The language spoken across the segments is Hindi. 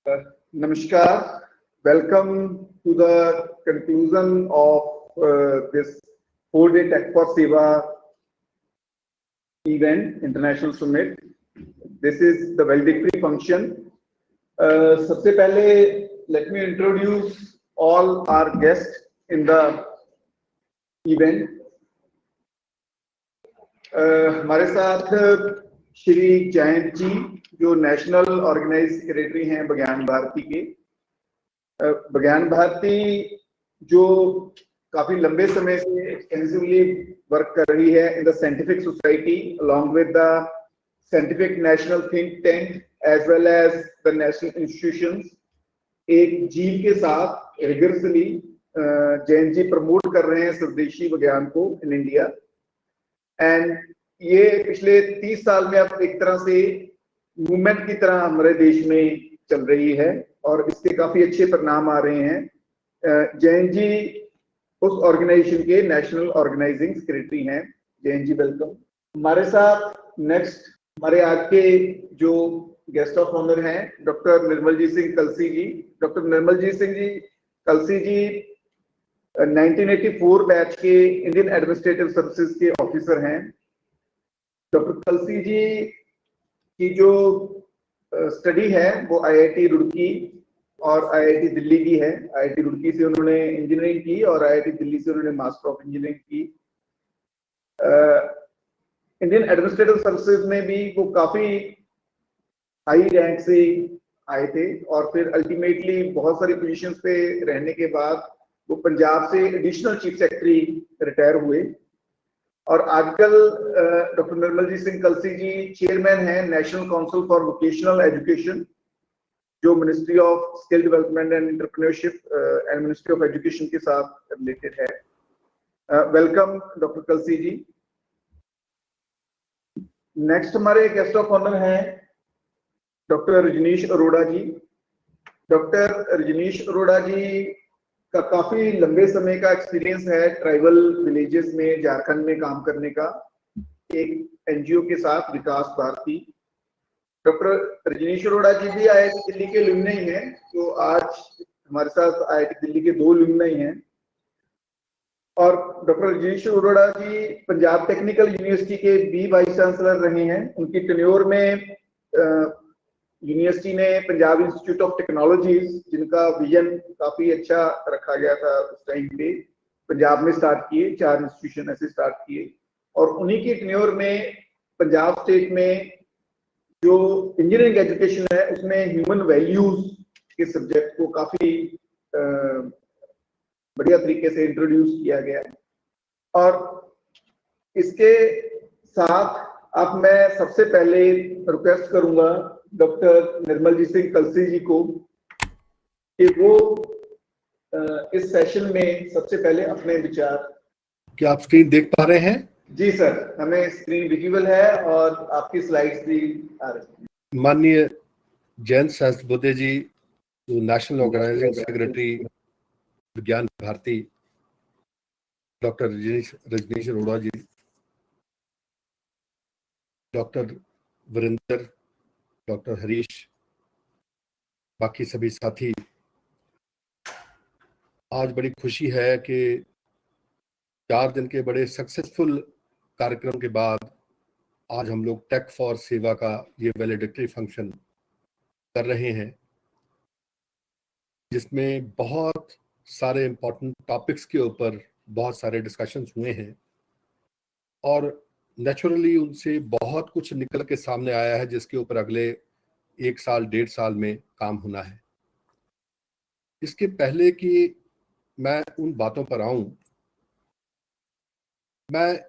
Namaskar. Welcome to the conclusion of this 4-day Tech for Seva event, International Summit. This is the valedictory function. सबसे पहले let me introduce all our guests in the event. हमारे साथ श्री जयंत जी जो नेशनल ऑर्गेनाइज सेक्रेटरी हैं बज्ञान भारती के। बज्ञान भारती जो काफी लंबे समय से एक्सटेंसिवली वर्क कर रही है in the scientific society along with the scientific national think tank as well as the national institutions, एक जीव के साथ रिगरसली जयंत जी प्रमोट कर रहे हैं स्वदेशी विज्ञान को इन इंडिया। एंड ये पिछले 30 साल में अब एक तरह से मूवमेंट की तरह हमारे देश में चल रही है और इसके काफी अच्छे परिणाम आ रहे हैं। जयंत जी उस ऑर्गेनाइजेशन के नेशनल ऑर्गेनाइजिंग सेक्रेटरी हैं। जयंत जी वेलकम। हमारे साथ नेक्स्ट हमारे आज के जो गेस्ट ऑफ ऑनर हैं डॉक्टर निर्मलजीत सिंह कलसी जी। डॉक्टर निर्मलजीत सिंह जी कलसी जी 1984 बैच के इंडियन एडमिनिस्ट्रेटिव सर्विसेज के ऑफिसर हैं। डॉक्टर कलसी जी की जो स्टडी है वो आईआईटी रुड़की और आईआईटी दिल्ली की है। आईआईटी रुड़की से उन्होंने इंजीनियरिंग की और आईआईटी दिल्ली से उन्होंने मास्टर ऑफ इंजीनियरिंग की। इंडियन एडमिनिस्ट्रेटिव सर्विसेज में भी वो काफी हाई रैंक से आए थे और फिर अल्टीमेटली बहुत सारी पोजीशंस पे रहने के बाद वो पंजाब से एडिशनल चीफ सेक्रेटरी रिटायर हुए और आजकल डॉक्टर निर्मलजीत सिंह कलसी जी चेयरमैन हैं national council for vocational education जो ministry of skill development and entrepreneurship and ministry of education के साथ रिलेटेड है। Welcome doctor Kalsi ji. Next हमारे गेस्ट ऑफ ऑनर हैं डॉक्टर रजनीश अरोड़ा जी। डॉक्टर रजनीश अरोड़ा जी का काफी लंबे समय का एक्सपीरियंस है ट्राइबल विलेजेस में झारखंड में काम करने का एक एनजीओ के साथ विकास भारती। डॉक्टर रजनीश अरोड़ा जी भी आईआईटी दिल्ली के लुमनाई हैं जो आज हमारे साथ आईआईटी दिल्ली के 2 लुमनाई हैं और डॉक्टर रजनीश अरोड़ा जी पंजाब टेक्निकल यूनिवर्सिटी के भी वाइस चांसलर रहे हैं। उनकी टेन्योर में यूनिवर्सिटी ने पंजाब इंस्टीट्यूट ऑफ टेक्नोलॉजीज जिनका विजन काफी अच्छा रखा गया था उस टाइम पे पंजाब में स्टार्ट किए। 4 इंस्टीट्यूशन ऐसे स्टार्ट किए और उन्हीं की टेन्योर में पंजाब स्टेट में जो इंजीनियरिंग एजुकेशन है उसमें ह्यूमन वैल्यूज के सब्जेक्ट को काफी बढ़िया तरीके से इंट्रोड्यूस किया गया और इसके साथ अब मैं सबसे पहले रिक्वेस्ट करूंगा डॉक्टर निर्मलजीत सिंह कलसी जी को कि वो इस सेशन में सबसे पहले अपने विचार। क्या आप स्क्रीन देख पा रहे हैं? जी सर, हमें स्क्रीन विजिबल है और आपकी स्लाइड्स भी आ रही हैं। माननीय जयंत सहस्त्रबुद्धे जी जो नेशनल ऑर्गेनाइजिंग सेक्रेटरी विज्ञान Bharti, doctor Rajneesh Arora ji, doctor Virendra, doctor Harish, बाकी सभी साथी, आज बड़ी खुशी है कि 4 दिन के बड़े सक्सेसफुल कार्यक्रम के बाद आज हम लोग टेक फॉर सेवा का ये वैलिडिक्टरी फंक्शन कर रहे हैं जिसमें बहुत सारे इम्पोर्टेंट टॉपिक्स के ऊपर बहुत सारे डिस्कशंस हुए हैं और नेचुरली उनसे बहुत कुछ निकल के सामने आया है जिसके ऊपर अगले 1 साल 1.5 साल में काम होना है। इसके पहले कि मैं उन बातों पर आऊं, मैं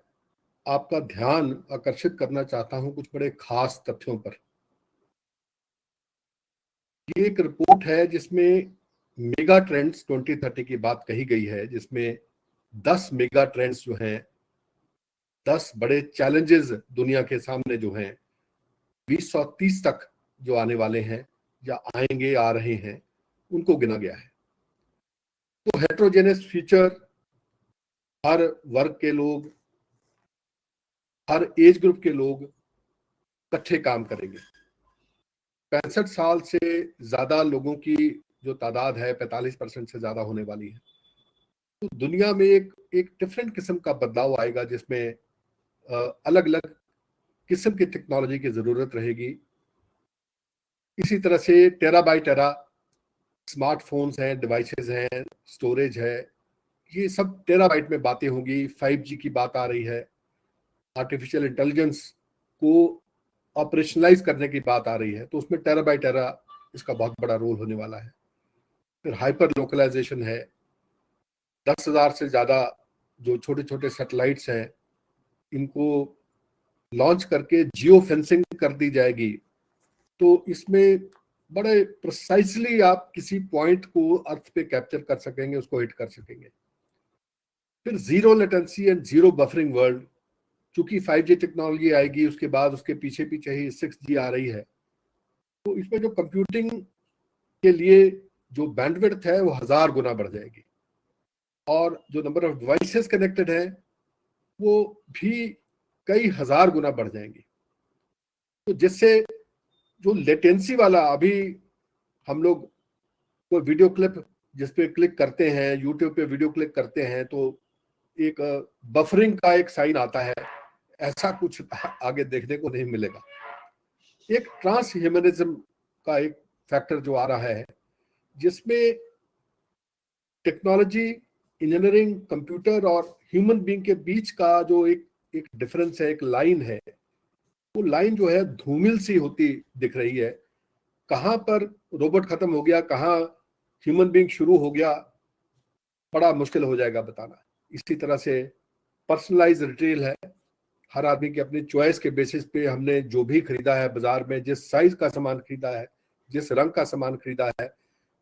आपका ध्यान आकर्षित करना चाहता हूं कुछ बड़े खास तथ्यों पर। ये एक रिपोर्ट है जिसमें मेगा ट्रेंड्स 2030 की बात कही गई है, जिसमें 10 मेगा ट्रेंड्स जो हैं, 10 बड़े चैलेंजेस दुनिया के सामने जो हैं 2030 तक जो आने वाले हैं या आएंगे, आ रहे हैं, उनको गिना गया है। तो हेट्रोजेनियस फ्यूचर, हर वर्ग के लोग, हर एज ग्रुप के लोग इकट्ठे काम करेंगे। 65 साल से ज्यादा लोगों की जो तादाद है 45% से ज्यादा होने वाली है। तो दुनिया में एक एक डिफरेंट किस्म का बदलाव आएगा जिसमें अलग अलग किस्म की टेक्नोलॉजी की जरूरत रहेगी। इसी तरह से टेरा बाय टेरा स्मार्टफोन्स हैं, डिवाइसेस हैं, स्टोरेज है, ये सब टेराबाइट में बातें होंगी। 5G की बात आ रही है, आर्टिफिशियल इंटेलिजेंस को ऑपरेशनलाइज करने की बात आ रही है, तो उसमें टेरा बाय टेरा इसका बहुत बड़ा रोल होने वाला है। फिर हाइपर लोकलाइजेशन है, 10,000 से ज्यादा जो छोटे छोटे सैटेलाइट्स हैं इनको लॉन्च करके जियो फेंसिंग कर दी जाएगी, तो इसमें बड़े प्रिसाइसली आप किसी पॉइंट को अर्थ पे कैप्चर कर सकेंगे, उसको हिट कर सकेंगे। फिर zero latency and zero buffering world, चूंकि 5G टेक्नोलॉजी आएगी उसके बाद उसके पीछे पीछे ही 6G आ रही है, तो इसमें जो कंप्यूटिंग के लिए जो बैंडविड्थ है वो 1000 गुना बढ़ जाएगी, और जो नंबर ऑफ डिवाइसेस कनेक्टेड है वो भी कई हजार गुना बढ़ जाएंगी। तो जिससे जो लेटेंसी वाला, अभी हम लोग कोई वीडियो क्लिप जिस पे क्लिक करते हैं, यूट्यूब पे वीडियो क्लिक करते हैं तो एक बफरिंग का एक साइन आता है, ऐसा कुछ आगे देखने को नहीं मिलेगा। एक ट्रांस ह्यूमनिज्म का एक फैक्टर जो आ रहा है, जिसमें टेक्नोलॉजी, इंजीनियरिंग, कंप्यूटर और ह्यूमन बीइंग के बीच का जो एक एक डिफरेंस है, एक लाइन है, वो लाइन जो है धूमिल सी होती दिख रही है। कहां पर रोबोट खत्म हो गया, कहां ह्यूमन बीइंग शुरू हो गया, बड़ा मुश्किल हो जाएगा बताना। इसी तरह से पर्सनलाइज रिटेल है, हर आदमी की अपनी चॉइस के बेसिस पे हमने जो भी खरीदा है बाजार में, जिस साइज का सामान खरीदा है, जिस रंग का सामान खरीदा है,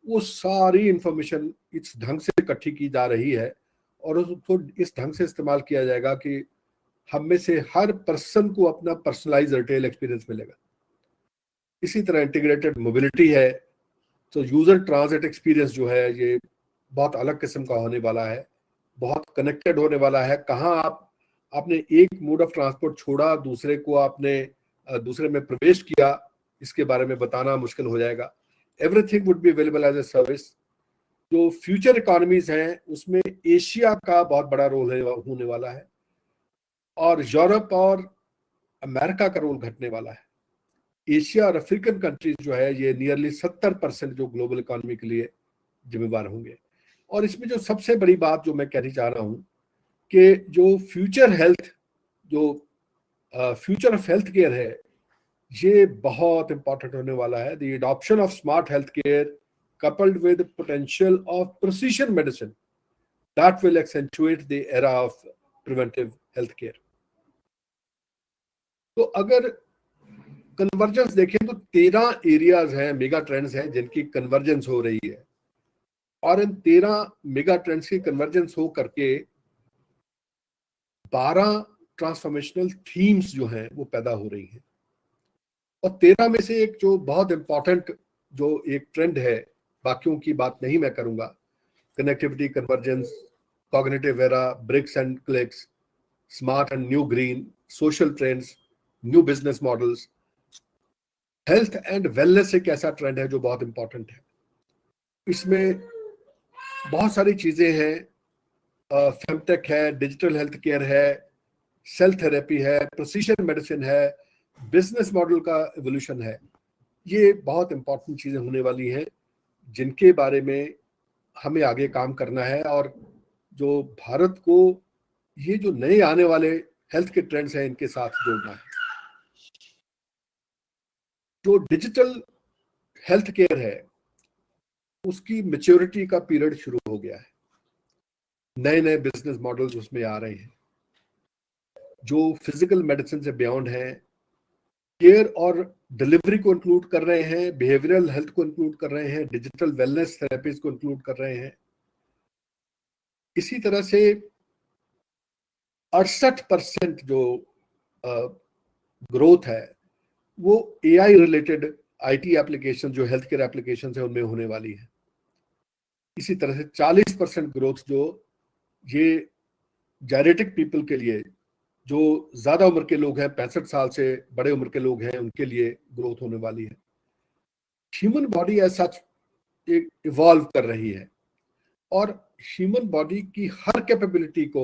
वो सारी इंफॉर्मेशन इस ढंग से इकट्ठी की जा रही है और उसको इस ढंग से इस्तेमाल किया जाएगा कि हम में से हर पर्सन को अपना पर्सनलाइज रिटेल एक्सपीरियंस मिलेगा। इसी तरह इंटीग्रेटेड मोबिलिटी है, तो यूजर ट्रांजिट एक्सपीरियंस जो है ये बहुत अलग किस्म का होने वाला है, बहुत कनेक्टेड होने वाला है। कहाँ आपने एक मोड ऑफ ट्रांसपोर्ट छोड़ा, दूसरे को आपने दूसरे में प्रवेश किया, इसके बारे में बताना मुश्किल हो जाएगा। Everything would be available as a service. जो फ्यूचर इकोनॉमीज हैं उसमें एशिया का बहुत बड़ा रोल होने वाला है और यूरोप और अमेरिका का रोल घटने वाला है। एशिया और अफ्रीकन कंट्रीज जो है ये नियरली 70% जो ग्लोबल इकोनॉमी के लिए जिम्मेवार होंगे। और इसमें जो सबसे बड़ी बात जो मैं कहना चाह रहा हूं कि जो फ्यूचर ऑफ हेल्थ केयर है, ये बहुत इंपॉर्टेंट होने वाला है। The adoption of smart health care coupled with potential of precision medicine that will accentuate the era of preventive health care. तो अगर कन्वर्जेंस देखें तो 13 एरियाज हैं, मेगा ट्रेंड्स हैं जिनकी कन्वर्जेंस हो रही है, और इन 13 मेगा ट्रेंड्स की कन्वर्जेंस हो करके 12 ट्रांसफॉर्मेशनल थीम्स जो हैं वो पैदा हो रही हैं। और 13 में से एक जो बहुत इंपॉर्टेंट जो एक ट्रेंड है, बाकियों की बात नहीं मैं करूंगा, connectivity, convergence, cognitive era, bricks and clicks, smart and new green, social trends, new business models, health and wellness एक ऐसा ट्रेंड है जो बहुत इंपॉर्टेंट है। इसमें बहुत सारी चीजें हैं, फेमटेक है, डिजिटल हेल्थ केयर है, सेल थेरेपी है, प्रिसीजन मेडिसिन है, बिजनेस मॉडल का एवोल्यूशन है। ये बहुत इंपॉर्टेंट चीजें होने वाली हैं जिनके बारे में हमें आगे काम करना है, और जो भारत को ये जो नए आने वाले हेल्थ के ट्रेंड्स हैं इनके साथ जोड़ना है। जो डिजिटल हेल्थ केयर है उसकी मैच्योरिटी का पीरियड शुरू हो गया है, नए नए बिजनेस मॉडल्स उसमें आ रहे हैं जो फिजिकल मेडिसिन से बियॉन्ड है, केयर और डिलीवरी को इंक्लूड कर रहे हैं, बिहेवियरल हेल्थ को इंक्लूड कर रहे हैं, डिजिटल वेलनेस थेरेपीज को इंक्लूड कर रहे हैं। इसी तरह से 68% जो ग्रोथ है वो एआई रिलेटेड आईटी एप्लीकेशन, जो हेल्थ केयर एप्लीकेशन है उनमें होने वाली है। इसी तरह से 40% ग्रोथ जो ये जेनेटिक पीपल के लिए, जो ज्यादा उम्र के लोग हैं, 65 साल से बड़े उम्र के लोग हैं, उनके लिए ग्रोथ होने वाली है। Human body as such evolve कर रही है और ह्यूमन बॉडी की हर कैपेबिलिटी को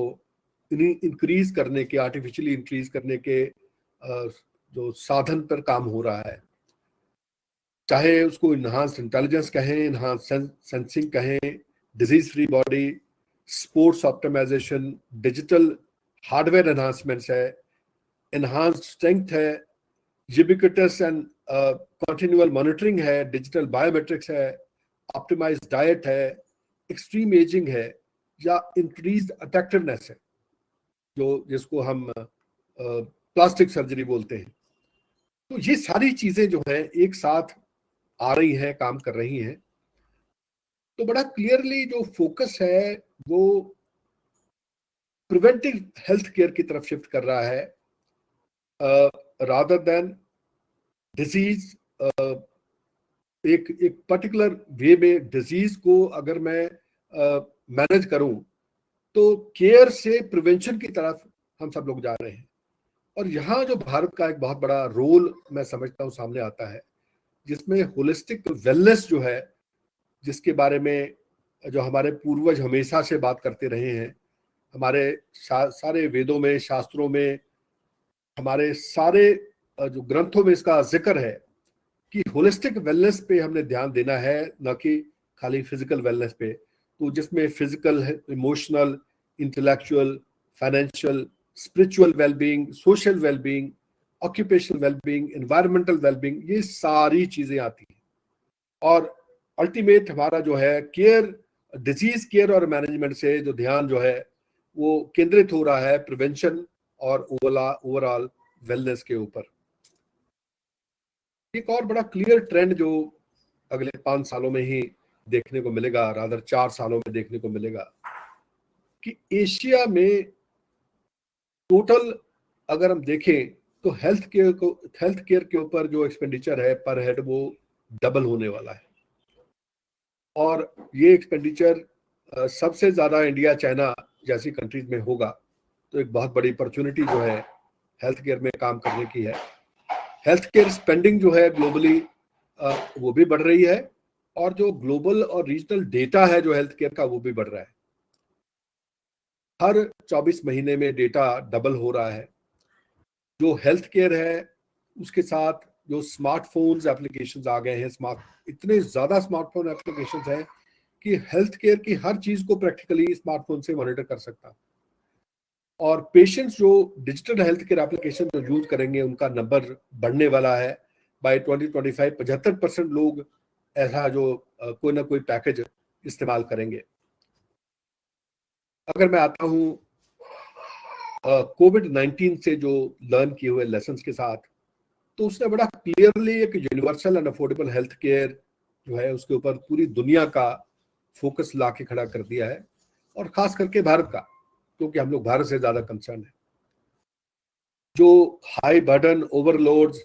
इंक्रीज करने के, आर्टिफिशियली इंक्रीज करने के जो साधन पर काम हो रहा है, चाहे उसको इन्हांस्ड इंटेलिजेंस कहें, इन्हांस्ड सेंसिंग कहें, disease free body, sports optimisation, digital hardware enhancements है, एनहांस्ड स्ट्रेंथ है, यूबिक्विटस एंड कंटिन्यूअल मॉनिटरिंग है, डिजिटल बायोमेट्रिक्स है, ऑप्टिमाइज्ड डाइट है, एक्सट्रीम एजिंग है, या इंक्रीज्ड अट्रैक्टिवनेस है, जो जिसको हम प्लास्टिक सर्जरी बोलते हैं। तो ये सारी चीजें जो है एक साथ आ रही हैं, काम कर रही हैं। तो बड़ा क्लियरली जो फोकस है वो प्रिवेंटिव हेल्थ केयर की तरफ शिफ्ट कर रहा है रादर देन डिजीज। एक पर्टिकुलर वे में डिजीज को अगर मैं मैनेज करूं तो केयर से प्रिवेंशन की तरफ हम सब लोग जा रहे हैं। और यहाँ जो भारत का एक बहुत बड़ा रोल मैं समझता हूँ सामने आता है, जिसमें होलिस्टिक वेलनेस जो है, जिसके बारे में जो हमारे पूर्वज हमेशा से बात करते रहे हैं, हमारे सारे वेदों में, शास्त्रों में, हमारे सारे जो ग्रंथों में इसका जिक्र है कि होलिस्टिक वेलनेस पे हमने ध्यान देना है, न कि खाली फिजिकल वेलनेस पे। तो जिसमें physical, emotional, intellectual, financial, spiritual wellbeing, social wellbeing, occupational wellbeing, environmental wellbeing, ये सारी चीजें आती हैं। और अल्टीमेट हमारा जो है केयर, डिजीज केयर और मैनेजमेंट से जो ध्यान जो है वो केंद्रित हो रहा है प्रिवेंशन और ओवरऑल वेलनेस के ऊपर। एक और बड़ा क्लियर ट्रेंड जो अगले 5 सालों में ही देखने को मिलेगा, रादर 4 सालों में देखने को मिलेगा, कि एशिया में टोटल अगर हम देखें तो हेल्थ केयर के ऊपर जो एक्सपेंडिचर है पर हेड वो डबल होने वाला है। और ये एक्सपेंडिचर सबसे ज्यादा इंडिया, चाइना जैसी कंट्रीज में होगा। तो एक बहुत बड़ी अपॉर्चुनिटी जो है हेल्थ केयर में काम करने की है। हेल्थ केयर स्पेंडिंग जो है ग्लोबली वो भी बढ़ रही है, और जो ग्लोबल और रीजनल डेटा है जो हेल्थ केयर का वो भी बढ़ रहा है। हर 24 महीने में डेटा डबल हो रहा है। जो हेल्थ केयर है उसके साथ जो स्मार्टफोन्स एप्लीकेशंस आ गए हैं, इतने ज्यादा स्मार्टफोन एप्लीकेशंस हैं कि हेल्थ केयर की हर चीज को प्रैक्टिकली स्मार्टफोन से मॉनिटर कर सकता है। और पेशेंट्स जो डिजिटल हेल्थ केयर एप्लीकेशन जो यूज करेंगे उनका नंबर बढ़ने वाला है। बाय 2025 75% लोग ऐसा जो कोई ना कोई पैकेज इस्तेमाल करेंगे। अगर मैं आता हूँ कोविड-19 से जो लर्न किए हुए लेसन्स के साथ, तो उसने बड़ा क्लियरली एक universal and affordable health care जो है उसके ऊपर पूरी दुनिया का फोकस ला के खड़ा कर दिया है, और खास करके भारत का, क्योंकि हम लोग भारत से ज्यादा कंसर्न है। जो high burden, overloads,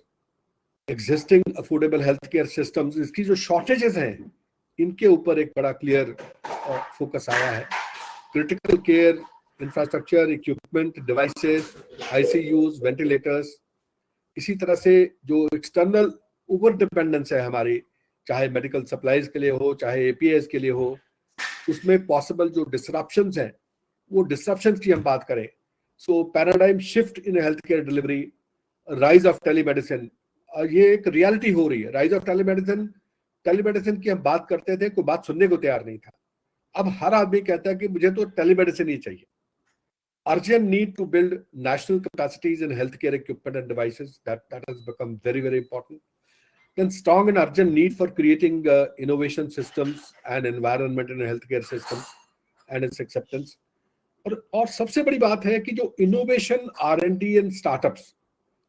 existing affordable health care systems, इसकी जो शॉर्टेजेस हैं, इनके ऊपर एक बड़ा क्लियर फोकस आया है। Critical care infrastructure, equipment, devices, ICUs, ventilators, इसी तरह से जो एक्सटर्नल ओवर डिपेंडेंस है हमारी, चाहे मेडिकल सप्लाईज के लिए हो, चाहे एपीएस के लिए हो, उसमें पॉसिबल जो डिसरप्शंस हैं, वो डिसरप्शंस की हम बात करें। So paradigm shift in health care delivery, rise of telemedicine, ये एक रियलिटी हो रही है। राइज ऑफ टेलीमेडिसिन की हम बात करते थे, कोई बात सुनने को तैयार नहीं था। अब हर आदमी कहता है कि मुझे तो टेलीमेडिसिन ही चाहिए। Urgent need to build national capacities in healthcare equipment and devices, that has become very, very important. Then strong and urgent need for creating innovation systems and environment in healthcare systems and its acceptance. और सबसे बड़ी बात है कि जो इनोवेशन, R&D एंड स्टार्टअप्स,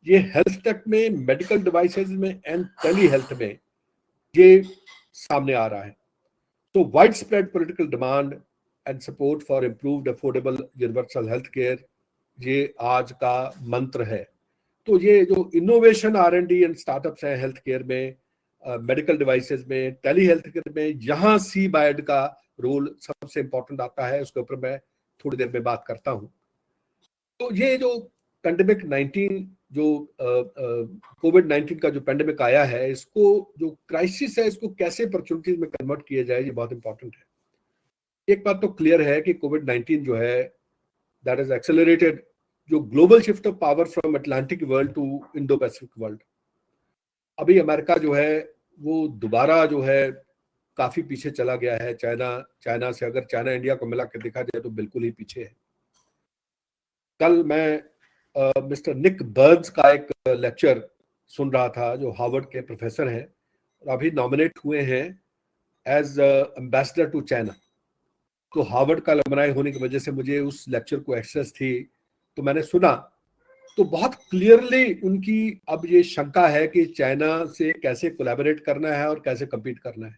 ये हेल्थ टेक में, मेडिकल डिवाइसेस में एंड टेली हेल्थ में ये सामने आ रहा है। तो wide spread political demand and support for improved affordable universal health care, ये आज का मंत्र है। तो ये जो इनोवेशन, R&D एंड स्टार्टअप्स हैं हेल्थ केयर में, मेडिकल डिवाइसेस में, टेली हेल्थ केयर में, यहाँ CBAID का रोल सबसे इंपॉर्टेंट आता है। उसके ऊपर मैं थोड़ी देर में बात करता हूँ। तो ये जो पेंडेमिक 19 जो कोविड-19 का जो पेंडेमिक आया है, इसको जो क्राइसिस है इसको कैसे अपॉर्चुनिटीज में कन्वर्ट किया जाए, ये बहुत इंपॉर्टेंट है। एक बात तो क्लियर है कि कोविड-19 जो है दैट इज एक्सेलरेटेड जो global shift of power from Atlantic world to Indo Pacific world. अभी अमेरिका जो है वो दोबारा जो है काफी पीछे चला गया है चाइना से। अगर चाइना इंडिया को मिला के देखा जाए तो बिल्कुल ही पीछे है। कल मैं मिस्टर निक बर्न्स का एक लेक्चर सुन रहा था, जो हार्वर्ड के प्रोफेसर हैं और अभी नॉमिनेट हुए हैं एज एम्बेसडर टू चाइना। तो हार्वर्ड का अलमनाई होने की वजह से मुझे उस लेक्चर को एक्सेस थी, तो मैंने सुना। तो बहुत क्लियरली उनकी अब ये शंका है कि चाइना से कैसे कोलैबोरेट करना है और कैसे कम्पीट करना है।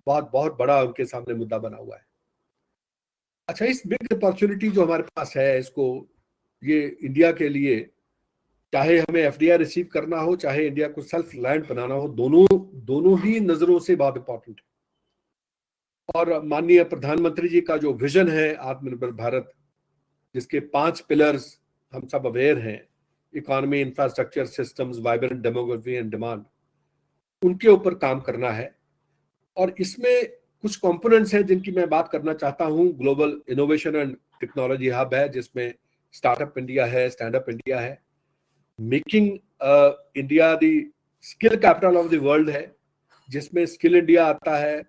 बहुत बहुत बड़ा उनके सामने मुद्दा बना हुआ है। अच्छा, इस बिग अपॉर्चुनिटी जो हमारे पास है, इसको ये इंडिया के लिए, चाहे हमें एफडीआई रिसीव करना हो, चाहे इंडिया को सेल्फ रिलायंट बनाना हो, दोनों ही नजरों से बहुत इंपॉर्टेंट है। और माननीय प्रधानमंत्री जी का जो विजन है आत्मनिर्भर भारत, जिसके 5 पिलर्स हम सब अवेयर हैं, economy, infrastructure, systems, vibrant demography and demand, उनके ऊपर काम करना है। और इसमें कुछ कंपोनेंट्स हैं जिनकी मैं बात करना चाहता हूं। Global innovation and technology hub है, जिसमें स्टार्टअप इंडिया है, स्टैंड अप इंडिया है, making India the skill capital of the world है, जिसमें स्किल इंडिया आता है,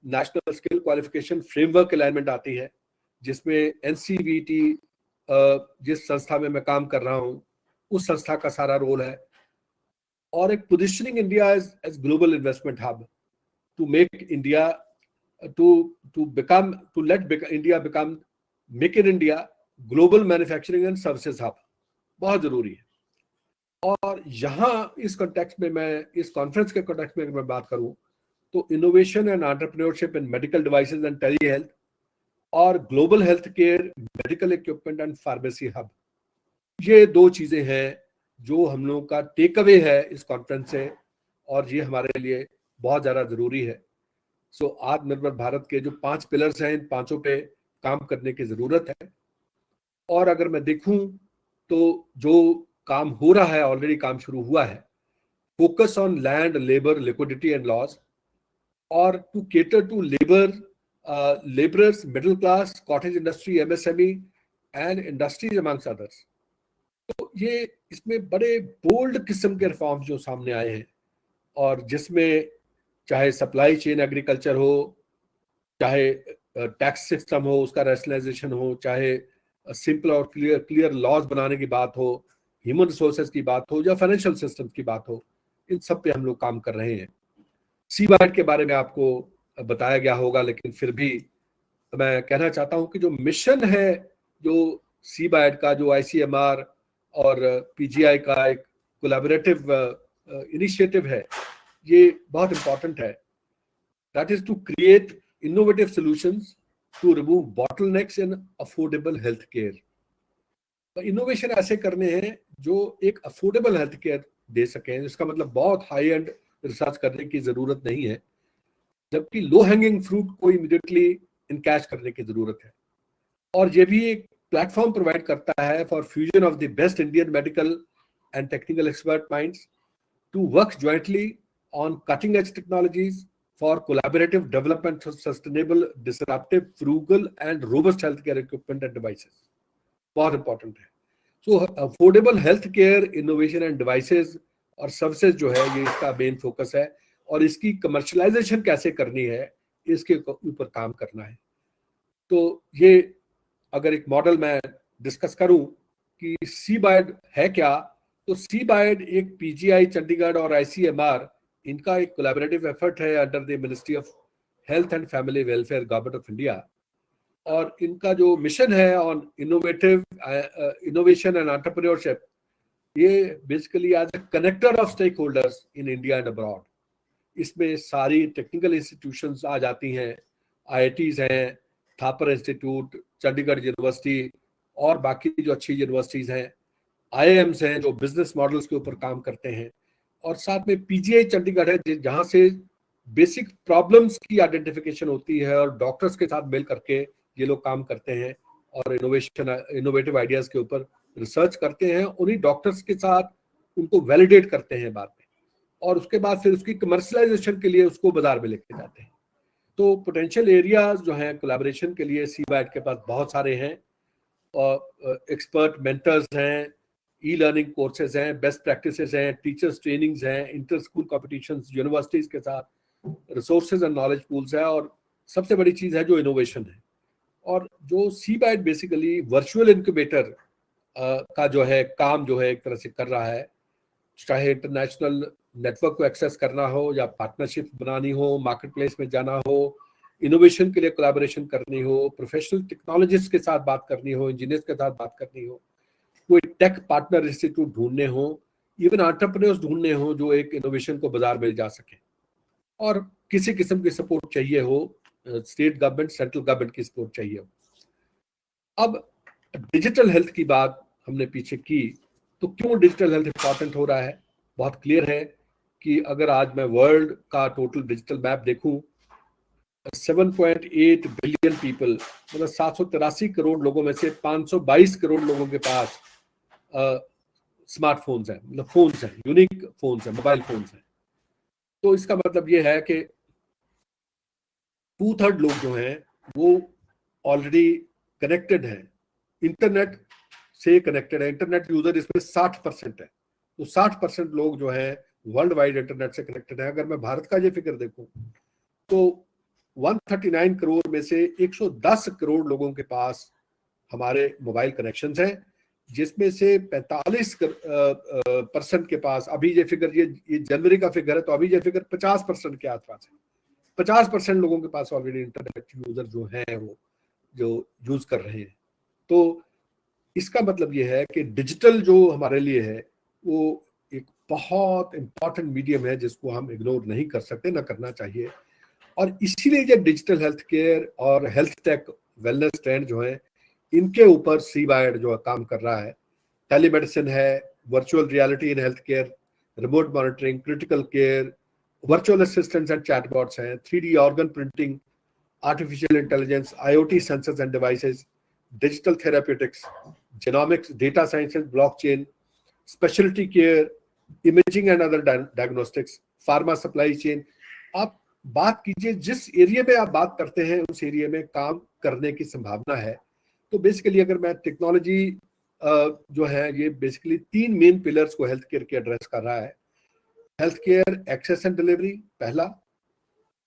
national skill qualification framework alignment आती है, जिसमें एनसीवीटी जिस संस्था में मैं काम कर रहा हूं उस संस्था का सारा रोल है, और एक positioning India as global investment hub to make India to let India become make in India global manufacturing and services hub, बहुत जरूरी है। और यहाँ इस कॉन्टेक्स्ट में, मैं इस कॉन्फ्रेंस के कॉन्टेक्स्ट में अगर मैं बात करूँ तो innovation and entrepreneurship in medical devices and tele health और global health care, medical equipment and pharmacy hub, ये 2 चीजें हैं जो हम लोगों का टेक अवे है इस कॉन्फ्रेंस से, और ये हमारे लिए बहुत ज्यादा जरूरी है। सो आत्मनिर्भर भारत के जो 5 पिलर्स हैं, इन 5 पे काम करने की जरूरत है। और अगर मैं देखूं तो जो काम हो रहा है, ऑलरेडी काम शुरू हुआ है, focus on land, labour, liquidity and laws, और to cater to labourers, middle class, cottage industry, MSME and industries amongst others. तो ये इसमें बड़े बोल्ड किस्म के रिफॉर्म्स जो सामने आए हैं, और जिसमें चाहे सप्लाई चेन एग्रीकल्चर हो, चाहे टैक्स सिस्टम हो उसका रैशनलाइजेशन हो, चाहे सिंपल और क्लियर लॉज बनाने की बात हो, ह्यूमन रिसोर्सेज की बात हो, या फाइनेंशियल सिस्टम की बात हो, इन सब पे हम लोग काम कर रहे हैं। सीबाइट के बारे में आपको बताया गया होगा, लेकिन फिर भी मैं कहना चाहता हूं कि जो मिशन है, जो सीबाइट का, जो आईसीएमआर और पीजीआई का एक कोलैबोरेटिव इनिशिएटिव है, ये बहुत इंपॉर्टेंट है। That is to create innovative solutions to remove bottlenecks in affordable health care. Innovation ऐसे करने हैं जो एक अफोर्डेबल हेल्थ केयर दे सकें। इसका मतलब बहुत हाई एंड रिसर्च करने की जरूरत नहीं है, जबकि लो हैंगिंग फ्रूट को इमीडिएटली इनकैच करने की जरूरत है। और ये भी एक प्लेटफॉर्म प्रोवाइड करता है for fusion of the best Indian medical and technical expert minds to work jointly on cutting edge technologies for collaborative development of sustainable, disruptive, frugal and robust healthcare equipment and devices. बहुत इंपॉर्टेंट है। सो affordable health care, innovation end devices और सर्विसेज जो है, ये इसका मेन फोकस है, और इसकी कमर्शलाइजेशन कैसे करनी है, इसके ऊपर काम करना है। तो ये अगर एक मॉडल मैं डिस्कस करूं कि सीबाइड है क्या, तो सीबाइड एक पीजीआई चंडीगढ़ और आईसीएमआर, इनका एक कोलैबोरेटिव एफर्ट है under the ministry of health and family welfare, government of India. और इनका जो मिशन है ऑन इनोवेशन एंड एंटरप्रेन्योरशिप, ये basically as a connector of stake holders in India and abroad. इसमें सारी टेक्निकल इंस्टीट्यूशंस आ जाती हैं, आईआईटीज हैं, थापर इंस्टीट्यूट, चंडीगढ़ यूनिवर्सिटी और बाकी जो अच्छी यूनिवर्सिटीज हैं, आईआईएम्स हैं जो बिजनेस मॉडल्स के ऊपर काम करते हैं, और साथ में पीजीआई चंडीगढ़ है जहां से बेसिक प्रॉब्लम्स की आइडेंटिफिकेशन होती है, और डॉक्टर्स के साथ मिल करके ये लोग काम करते हैं और इनोवेटिव आइडियाज के ऊपर रिसर्च करते हैं। उन्हीं डॉक्टर्स के साथ उनको वैलिडेट करते हैं बाद में, और उसके बाद फिर उसकी कमर्शलाइजेशन के लिए उसको बाजार में लेके जाते हैं। तो पोटेंशियल एरियाज जो हैं कोलैबोरेशन के लिए CBAT के पास बहुत सारे हैं, और एक्सपर्ट मेंटर्स हैं, ई लर्निंग कोर्सेज हैं, बेस्ट प्रैक्टिसेस हैं, टीचर्स ट्रेनिंग्स हैं, इंटर स्कूल कॉम्पिटिशन्स यूनिवर्सिटीज के साथ, रिसोर्सेज एंड नॉलेज पूल्स है, और सबसे बड़ी चीज़ है जो इनोवेशन है। और जो CBAT बेसिकली वर्चुअल इनक्यूबेटर का जो है काम जो है एक तरह से कर रहा है, चाहे इंटरनेशनल नेटवर्क को एक्सेस करना हो या पार्टनरशिप बनानी हो, मार्केट प्लेस में जाना हो, इनोवेशन के लिए कोलैबोरेशन करनी हो, प्रोफेशनल टेक्नोलॉजिस्ट के साथ बात करनी हो, इंजीनियर्स के साथ बात करनी हो, कोई टेक पार्टनर इंस्टीट्यूट ढूंढने हो, इवन एंटरप्रेन्योर्स ढूंढने हो जो एक इनोवेशन को बाजार में जा सके, और किसी किस्म की सपोर्ट चाहिए हो, स्टेट गवर्नमेंट सेंट्रल गवर्नमेंट की सपोर्ट चाहिए हो। अब डिजिटल हेल्थ की बात हमने पीछे की, तो क्यों डिजिटल हेल्थ इंपॉर्टेंट हो रहा है? बहुत क्लियर है कि अगर आज मैं वर्ल्ड का टोटल डिजिटल मैप देखूं, 7.8 बिलियन पीपल, मतलब 783 करोड़ लोगों में से 522 करोड़ लोगों के पास स्मार्टफोन्स हैं, मतलब फोन्स हैं, यूनिक फोन्स हैं, मोबाइल फोन्स हैं। तो इसका मतलब ये है कि 2/3 लोग जो हैं वो ऑलरेडी कनेक्टेड हैं, इंटरनेट से कनेक्टेड है, इंटरनेट यूजर इसमें 60% है। तो 60% लोग जो है वर्ल्ड वाइड इंटरनेट से कनेक्टेड है। अगर मैं भारत का ये फिगर देखूं तो 139 करोड़ में से 110 करोड़ लोगों के पास हमारे मोबाइल कनेक्शंस हैं, जिसमें से 45% के पास, अभी ये फिगर ये जनवरी का फिगर है, तो अभी ये फिगर 50% के आसपास है। 50% लोगों के पास ऑलरेडी इंटरनेट यूजर जो हैं वो जो यूज कर रहे हैं। तो इसका मतलब ये है कि डिजिटल जो हमारे लिए है वो एक बहुत इंपॉर्टेंट मीडियम है जिसको हम इग्नोर नहीं कर सकते, ना करना चाहिए। और इसीलिए ये डिजिटल हेल्थ केयर और हेल्थ टेक वेलनेस ट्रेंड जो है, इनके ऊपर CBAT जो काम कर रहा है। टेलीमेडिसिन है, virtual reality in health care, remote monitoring, critical care, virtual assistants and chatbots हैं, 3D organ printing, artificial intelligence, IoT sensors end devices, digital therapeutics, genomics, data sciences, blockchain, specialty care, imaging and other diagnostics, pharma supply chain। आप बात कीजिए जिस एरिया में आप बात करते हैं उस एरिया में काम करने की संभावना है। तो बेसिकली अगर मैं टेक्नोलॉजी जो है ये बेसिकली 3 मेन पिलर्स को हेल्थ केयर के एड्रेस कर रहा है। Health care access and delivery पहला,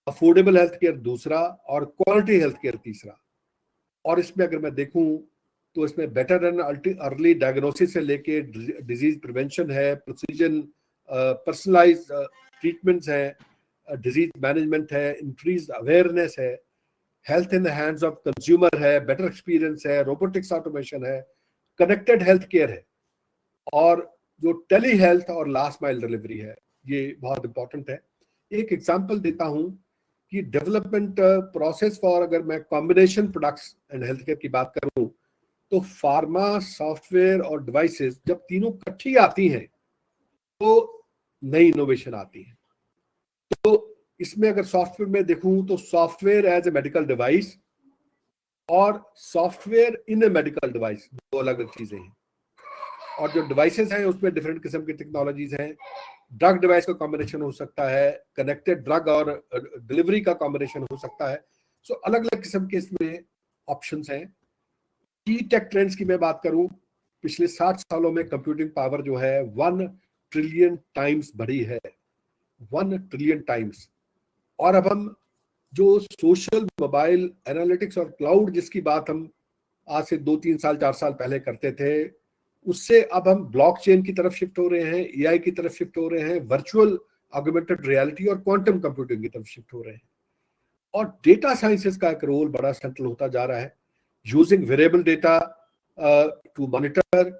अफोर्डेबल हेल्थ केयर दूसरा, और क्वालिटी हेल्थ केयर तीसरा। और इसमें अगर मैं देखूं तो इसमें बेटर एंड अर्ली डायग्नोसिस से लेके डिजीज प्रिवेंशन है, प्रिसीजन पर्सनलाइज ट्रीटमेंट्स है, डिजीज मैनेजमेंट है, इंक्रीज अवेयरनेस है, health in the hands of consumer है, बेटर एक्सपीरियंस है, रोबोटिक्स ऑटोमेशन है, कनेक्टेड हेल्थ केयर है, और जो टेली हेल्थ और लास्ट माइल डिलीवरी है, ये बहुत इंपॉर्टेंट है। एक एग्जांपल देता हूं कि डेवलपमेंट प्रोसेस फॉर, अगर मैं combination products and health care की बात करूं तो फार्मा, सॉफ्टवेयर और डिवाइसेस जब तीनों इकट्ठी आती हैं तो नई इनोवेशन आती है। तो इसमें अगर सॉफ्टवेयर में देखूं तो software as a medical device और software in a medical device, दो अलग अलग चीजें हैं। और जो डिवाइसेस हैं उसमें डिफरेंट किस्म की टेक्नोलॉजीज हैं। ड्रग डिवाइस का कॉम्बिनेशन हो सकता है, कनेक्टेड ड्रग और डिलीवरी का कॉम्बिनेशन हो सकता है। सो अलग अलग किस्म के इसमें ऑप्शंस हैं। की टेक ट्रेंड्स की मैं बात करूं, पिछले 60 सालों में कंप्यूटिंग पावर जो है 1 ट्रिलियन टाइम्स बढ़ी है, 1 ट्रिलियन टाइम्स। और अब हम जो सोशल, मोबाइल, एनालिटिक्स और क्लाउड जिसकी बात हम आज से 2-3 साल 4 साल पहले करते थे, उससे अब हम ब्लॉकचेन की तरफ शिफ्ट हो रहे हैं, AI की तरफ शिफ्ट हो रहे हैं, वर्चुअल ऑगमेंटेड रियलिटी और क्वांटम कंप्यूटिंग की तरफ शिफ्ट हो रहे हैं। और डेटा साइंसेस का एक रोल बड़ा सेंट्रल होता जा रहा है, using variable data to monitor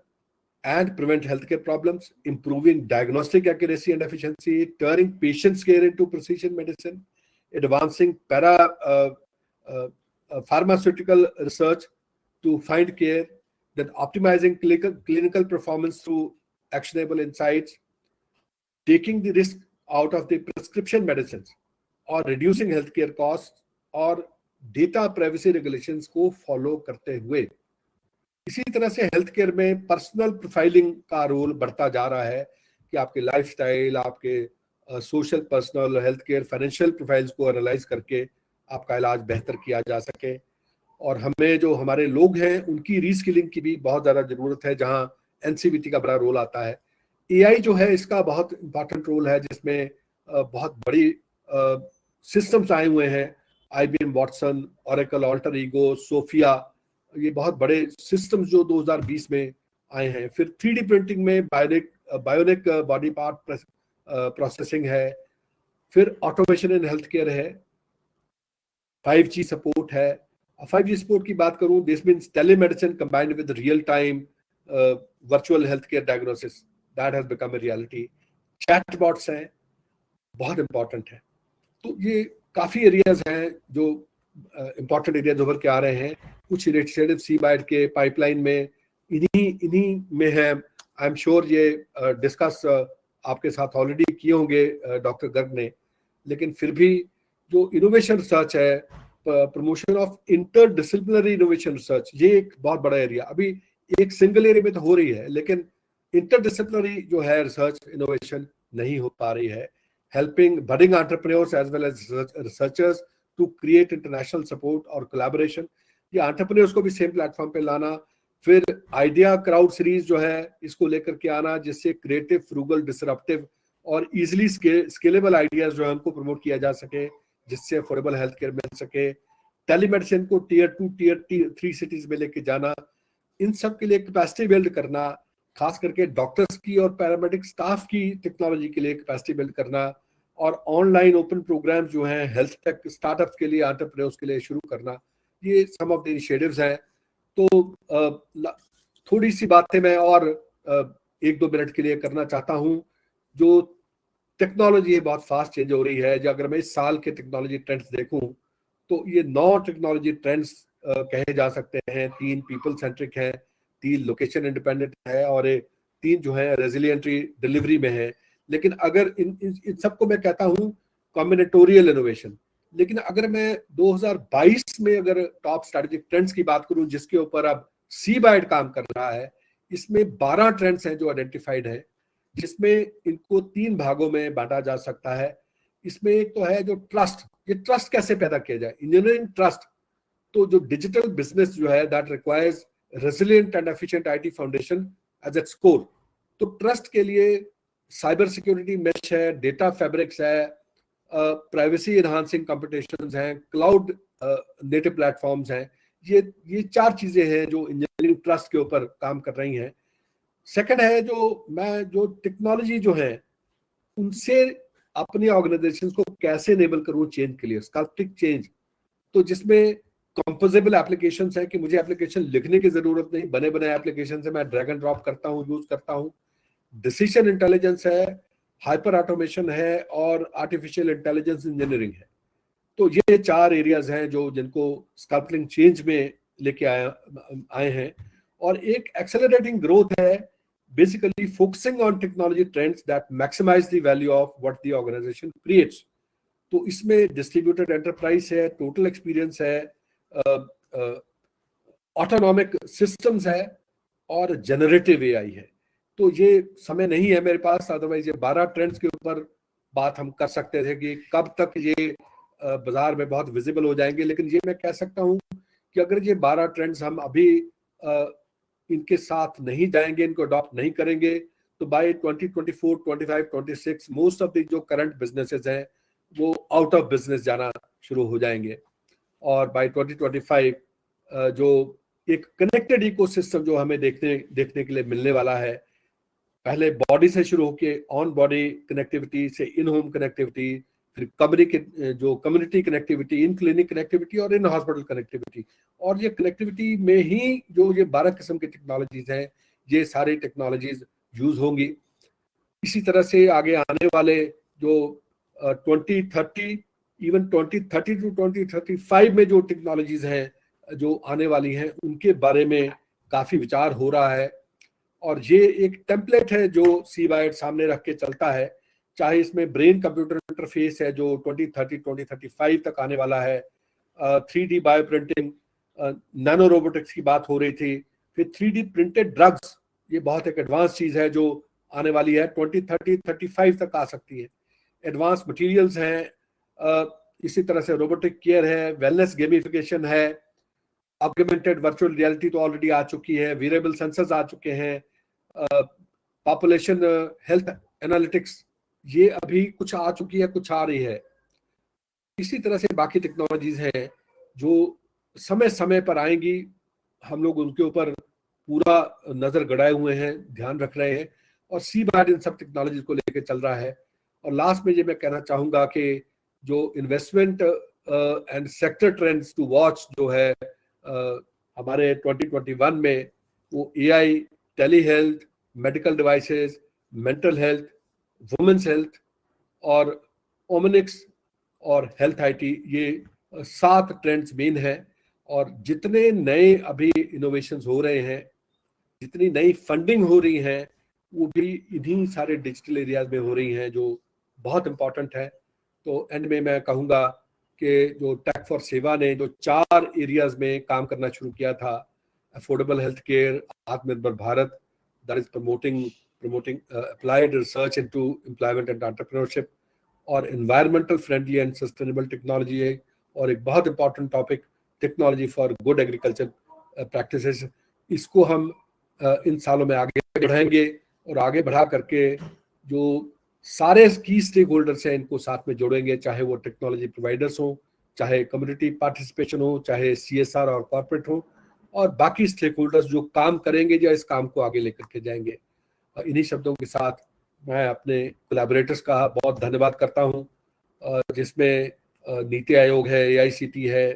and prevent healthcare problems, improving diagnostic accuracy and efficiency, turning patients' care into precision medicine, advancing pharmaceutical research to find care, then optimizing clinical performance through actionable insights, taking the risk out of the prescription medicines, और reducing healthcare costs, और data privacy regulations को follow करते हुए। इसी तरह से हेल्थ केयर में पर्सनल प्रोफाइलिंग का रोल बढ़ता जा रहा है, कि आपके लाइफस्टाइल, आपके social, personal, health care, financial profiles को एनालाइज करके आपका इलाज बेहतर किया जा सके। और हमें जो हमारे लोग हैं उनकी रीस्किलिंग की भी बहुत ज़्यादा ज़रूरत है, जहां एनसीबीटी का बड़ा रोल आता है। एआई जो है इसका बहुत इंपॉर्टेंट रोल है, जिसमें बहुत बड़ी सिस्टम्स आए हुए हैं, IBM Watson, Oracle, alter ego, Sophia, ये बहुत बड़े सिस्टम्स जो 2020 में आए हैं। फिर 3D प्रिंटिंग में बायोनिक बॉडी पार्ट प्रोसेसिंग है, फिर ऑटोमेशन इन हेल्थ केयर है, 5G सपोर्ट है। 5G सपोर्ट की बात करूं, this means telemedicine combined with real time virtual health care diagnosis, that has become a reality. Chatbots हैं, बहुत इंपॉर्टेंट है। तो ये काफी एरियाज हैं जो इंपॉर्टेंट एरियाज उभर के आ रहे हैं। कुछ इनिशिएटिव सीबाइट के पाइपलाइन में इन्हीं में है। आई एम श्योर ये डिस्कस आपके साथ ऑलरेडी किए होंगे डॉक्टर गर्ग ने, लेकिन फिर भी जो इनोवेशन रिसर्च है, promotion of inter disciplinary innovation research, ये एक बहुत बड़ा एरिया अभी एक सिंगल एरिया में तो हो रही है, लेकिन इंटर डिसिप्लिनरी जो है रिसर्च इनोवेशन नहीं हो पा रही है। helping budding entrepreneurs as well as researchers to create international support और collaboration, ये entrepreneurs को भी सेम प्लेटफॉर्म पे लाना। फिर आइडिया क्राउड सीरीज जो है इसको लेकर के आना, जिससे क्रिएटिव, फ्रूगल, डिसरप्टिव और इजिली स्केलेबल आइडियाज जो है उनको प्रमोट किया जा सके, जिससे अफोर्डेबल हेल्थ केयर मिल सके। टेलीमेडिसिन को टियर 2, टियर 3 सिटीज में लेके जाना, इन सब के लिए कैपेसिटी बिल्ड करना, खास करके डॉक्टर्स की और पैरामेडिक स्टाफ की टेक्नोलॉजी के लिए कैपेसिटी बिल्ड करना, और ऑनलाइन ओपन प्रोग्राम जो हैं हेल्थ टेक स्टार्टअप्स के लिए, एंटरप्रेन्योर्स के लिए शुरू करना, ये सम ऑफ द इनिशिएटिव्स हैं। तो थोड़ी सी बातें मैं और 1-2 मिनट के लिए करना चाहता हूं। जो टेक्नोलॉजी है बहुत फास्ट चेंज हो रही है। जो अगर मैं इस साल के टेक्नोलॉजी ट्रेंड्स देखूं तो ये 9 टेक्नोलॉजी ट्रेंड्स कहे जा सकते हैं। 3 पीपल सेंट्रिक है, 3 लोकेशन इंडिपेंडेंट है, और 3 जो है रेजिलियंटरी डिलीवरी में है। लेकिन अगर इन सबको मैं कहता हूं कॉम्बिनेटोरियल इनोवेशन। लेकिन अगर मैं 2022 में अगर टॉप स्ट्रेटेजिक ट्रेंड्स की बात करूं, जिसके ऊपर अब सीबाइट काम कर रहा है, इसमें 12 ट्रेंड्स हैं जो आइडेंटिफाइड है, जिसमें इनको 3 भागों में बांटा जा सकता है। इसमें एक तो है जो ट्रस्ट, ये ट्रस्ट कैसे पैदा किया जाए, इंजीनियरिंग ट्रस्ट। तो जो डिजिटल बिजनेस जो है that requires resilient and efficient IT foundation as its core. तो ट्रस्ट के लिए साइबर सिक्योरिटी मेश है, डेटा फैब्रिक्स है, प्राइवेसी एनहांसिंग कंपटीशंस हैं, क्लाउड नेटिव प्लेटफॉर्म्स हैं। ये 4 चीजें हैं जो इंजीनियरिंग ट्रस्ट के ऊपर काम कर रही हैं। सेकंड है जो टेक्नोलॉजी जो है उनसे अपनी ऑर्गेनाइजेशन को कैसे एनेबल करूं चेंज के लिए, स्कल्प्टिक चेंज। तो जिसमें कंपोजेबल एप्लीकेशंस है कि मुझे एप्लीकेशन लिखने की जरूरत नहीं, बने बनाए एप्लीकेशन से मैं ड्रैग एंड ड्रॉप करता हूं, यूज करता हूं। डिसीजन इंटेलिजेंस है, हाइपर ऑटोमेशन है, और आर्टिफिशियल इंटेलिजेंस इंजीनियरिंग है। तो ये 4 एरियाज हैं जो जिनको स्कल्पलिंग चेंज में लेके आए हैं। और एक एक्सेलरेटिंग ग्रोथ है, basically focusing on technology trends that maximise the value of what the organisation creates. तो इसमें डिस्ट्रीब्यूटेड एंटरप्राइज है, टोटल एक्सपीरियंस है, ऑटोनॉमिक सिस्टम्स है, और जनरेटिव एआई है। तो ये समय नहीं है मेरे पास, अदरवाइज ये 12 ट्रेंड्स के ऊपर बात हम कर सकते थे कि कब तक ये बाजार में बहुत विजिबल हो जाएंगे। लेकिन ये मैं कह सकता हूं कि अगर ये 12 ट्रेंड्स हम अभी इनके साथ नहीं जाएंगे, इनको अडॉप्ट नहीं करेंगे, तो बाय 2024, 25, 26 मोस्ट ऑफ द जो करंट बिजनेसेस हैं वो आउट ऑफ बिजनेस जाना शुरू हो जाएंगे। और बाय 2025 जो एक कनेक्टेड इकोसिस्टम जो हमें देखने के लिए मिलने वाला है, पहले बॉडी से शुरू होके ऑन बॉडी कनेक्टिविटी से इन होम कनेक्टिविटी, फिर community connectivity, in clinic connectivity, और इन हॉस्पिटल कनेक्टिविटी। और ये कनेक्टिविटी में ही जो ये 12 किस्म की टेक्नोलॉजीज हैं, ये सारी टेक्नोलॉजीज यूज होंगी। इसी तरह से आगे आने वाले जो 2030 इवन 2030 टू 2035 में जो टेक्नोलॉजीज हैं जो आने वाली हैं, उनके बारे में काफी विचार हो रहा है। और ये एक टेम्पलेट है जो सीबाइट सामने रख के चलता है, चाहे इसमें ब्रेन कंप्यूटर इंटरफेस है जो 2030-2035 तक आने वाला है, 3D bio printing, nano robotics की बात हो रही थी, फिर 3D प्रिंटेड ड्रग्स, ये बहुत एक एडवांस चीज है जो आने वाली है, 2030 35 तक आ सकती है। एडवांस मटेरियल्स हैं, इसी तरह से रोबोटिक केयर है, वेलनेस गेमिफिकेशन है, ऑगमेंटेड वर्चुअल रियलिटी तो ऑलरेडी आ चुकी है, वेरिएबल सेंसर्स आ चुके हैं, पॉपुलेशन हेल्थ एनालिटिक्स ये अभी कुछ आ चुकी है, कुछ आ रही है। इसी तरह से बाकी टेक्नोलॉजीज हैं जो समय समय पर आएंगी, हम लोग उनके ऊपर पूरा नजर गड़ाए हुए हैं, ध्यान रख रहे हैं, और सीबैट इन सब टेक्नोलॉजीज को लेकर चल रहा है। और लास्ट में ये मैं कहना चाहूंगा कि जो investment and sector trends to watch जो है हमारे 2021 में, वो AI, tele health, medical devices, mental health, women's health और ओमिनिक्स और हेल्थ आईटी, ये 7 ट्रेंड्स मेन है। और जितने नए अभी इनोवेशंस हो रहे हैं, जितनी नई फंडिंग हो रही है, वो भी इन्हीं सारे डिजिटल एरियाज में हो रही हैं, जो बहुत इंपॉर्टेंट है। तो एंड में मैं कहूँगा कि जो टेक फॉर सेवा ने जो 4 एरियाज में काम करना शुरू किया था, affordable health care, Atmanirbhar Bharat, that is promoting applied research into employment and entrepreneurship, और environmental friendly and sustainable technology है, और एक बहुत important topic technology for good agriculture practices. इसको हम इन सालों में आगे बढ़ाएंगे, और आगे बढ़ा करके जो सारे की स्टेक होल्डर्स हैं इनको साथ में जोड़ेंगे, चाहे वो टेक्नोलॉजी प्रोवाइडर्स हो, चाहे कम्युनिटी पार्टिसिपेशन हो, चाहे सीएसआर और कॉर्पोरेट हो, और बाकी स्टेक होल्डर्स जो काम करेंगे या इस काम को आगे लेकर के जाएंगे। इन्हीं शब्दों के साथ मैं अपने कोलैबोरेटर्स का बहुत धन्यवाद करता हूं, जिसमें नीति आयोग है, एआईसीटी है,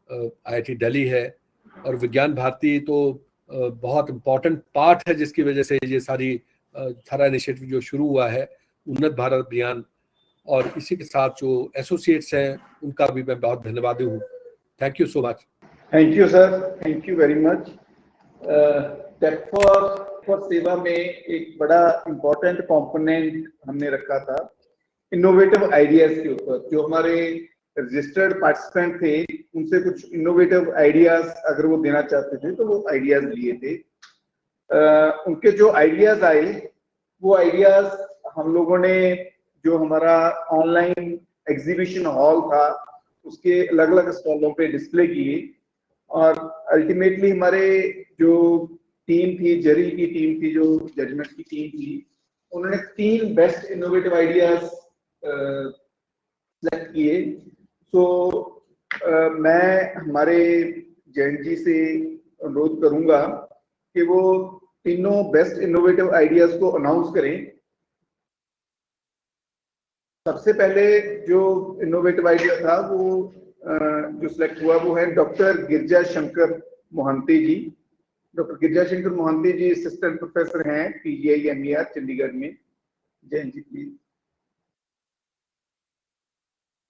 आईआईटी दिल्ली है, और विज्ञान भारती तो बहुत इम्पोर्टेंट पार्ट है, जिसकी वजह से ये सारा इनिशिएटिव जो शुरू हुआ है, उन्नत भारत अभियान। और इसी के साथ जो एसोसिएट्स हैं उनका भी मैं बहुत धन्यवादी हूँ। Thank you so much. Thank you sir, thank you very much. Tech for Seva में एक बड़ा इम्पोर्टेंट कंपोनेंट हमने रखा था इनोवेटिव आइडियाज के ऊपर। जो हमारे रजिस्टर्ड पार्टिसिपेंट थे, उनसे कुछ इनोवेटिव आइडियाज अगर वो देना चाहते थे तो वो आइडियाज लिए थे। उनके जो आइडियाज आए, वो आइडियाज हम लोगों ने जो हमारा ऑनलाइन एग्जीबिशन हॉल था उसके अलग अलग स्टॉलों पे डिस्प्ले किए, और अल्टीमेटली हमारे जो टीम थी, जरी की टीम थी, जो जजमेंट की टीम थी, उन्होंने 3 बेस्ट इनोवेटिव आइडियाज सेलेक्ट किए। सो मैं हमारे जैन जी से अनुरोध करूंगा कि वो तीनों बेस्ट इनोवेटिव आइडियाज को अनाउंस करें। सबसे पहले जो इनोवेटिव आइडिया था वो जो सिलेक्ट हुआ वो है डॉक्टर गिरिजा शंकर मोहंती जी। डॉक्टर गिरिजा शंकर मोहंती जी असिस्टेंट प्रोफेसर हैं PGI-MER चंडीगढ़ में। जैन जी प्लीज।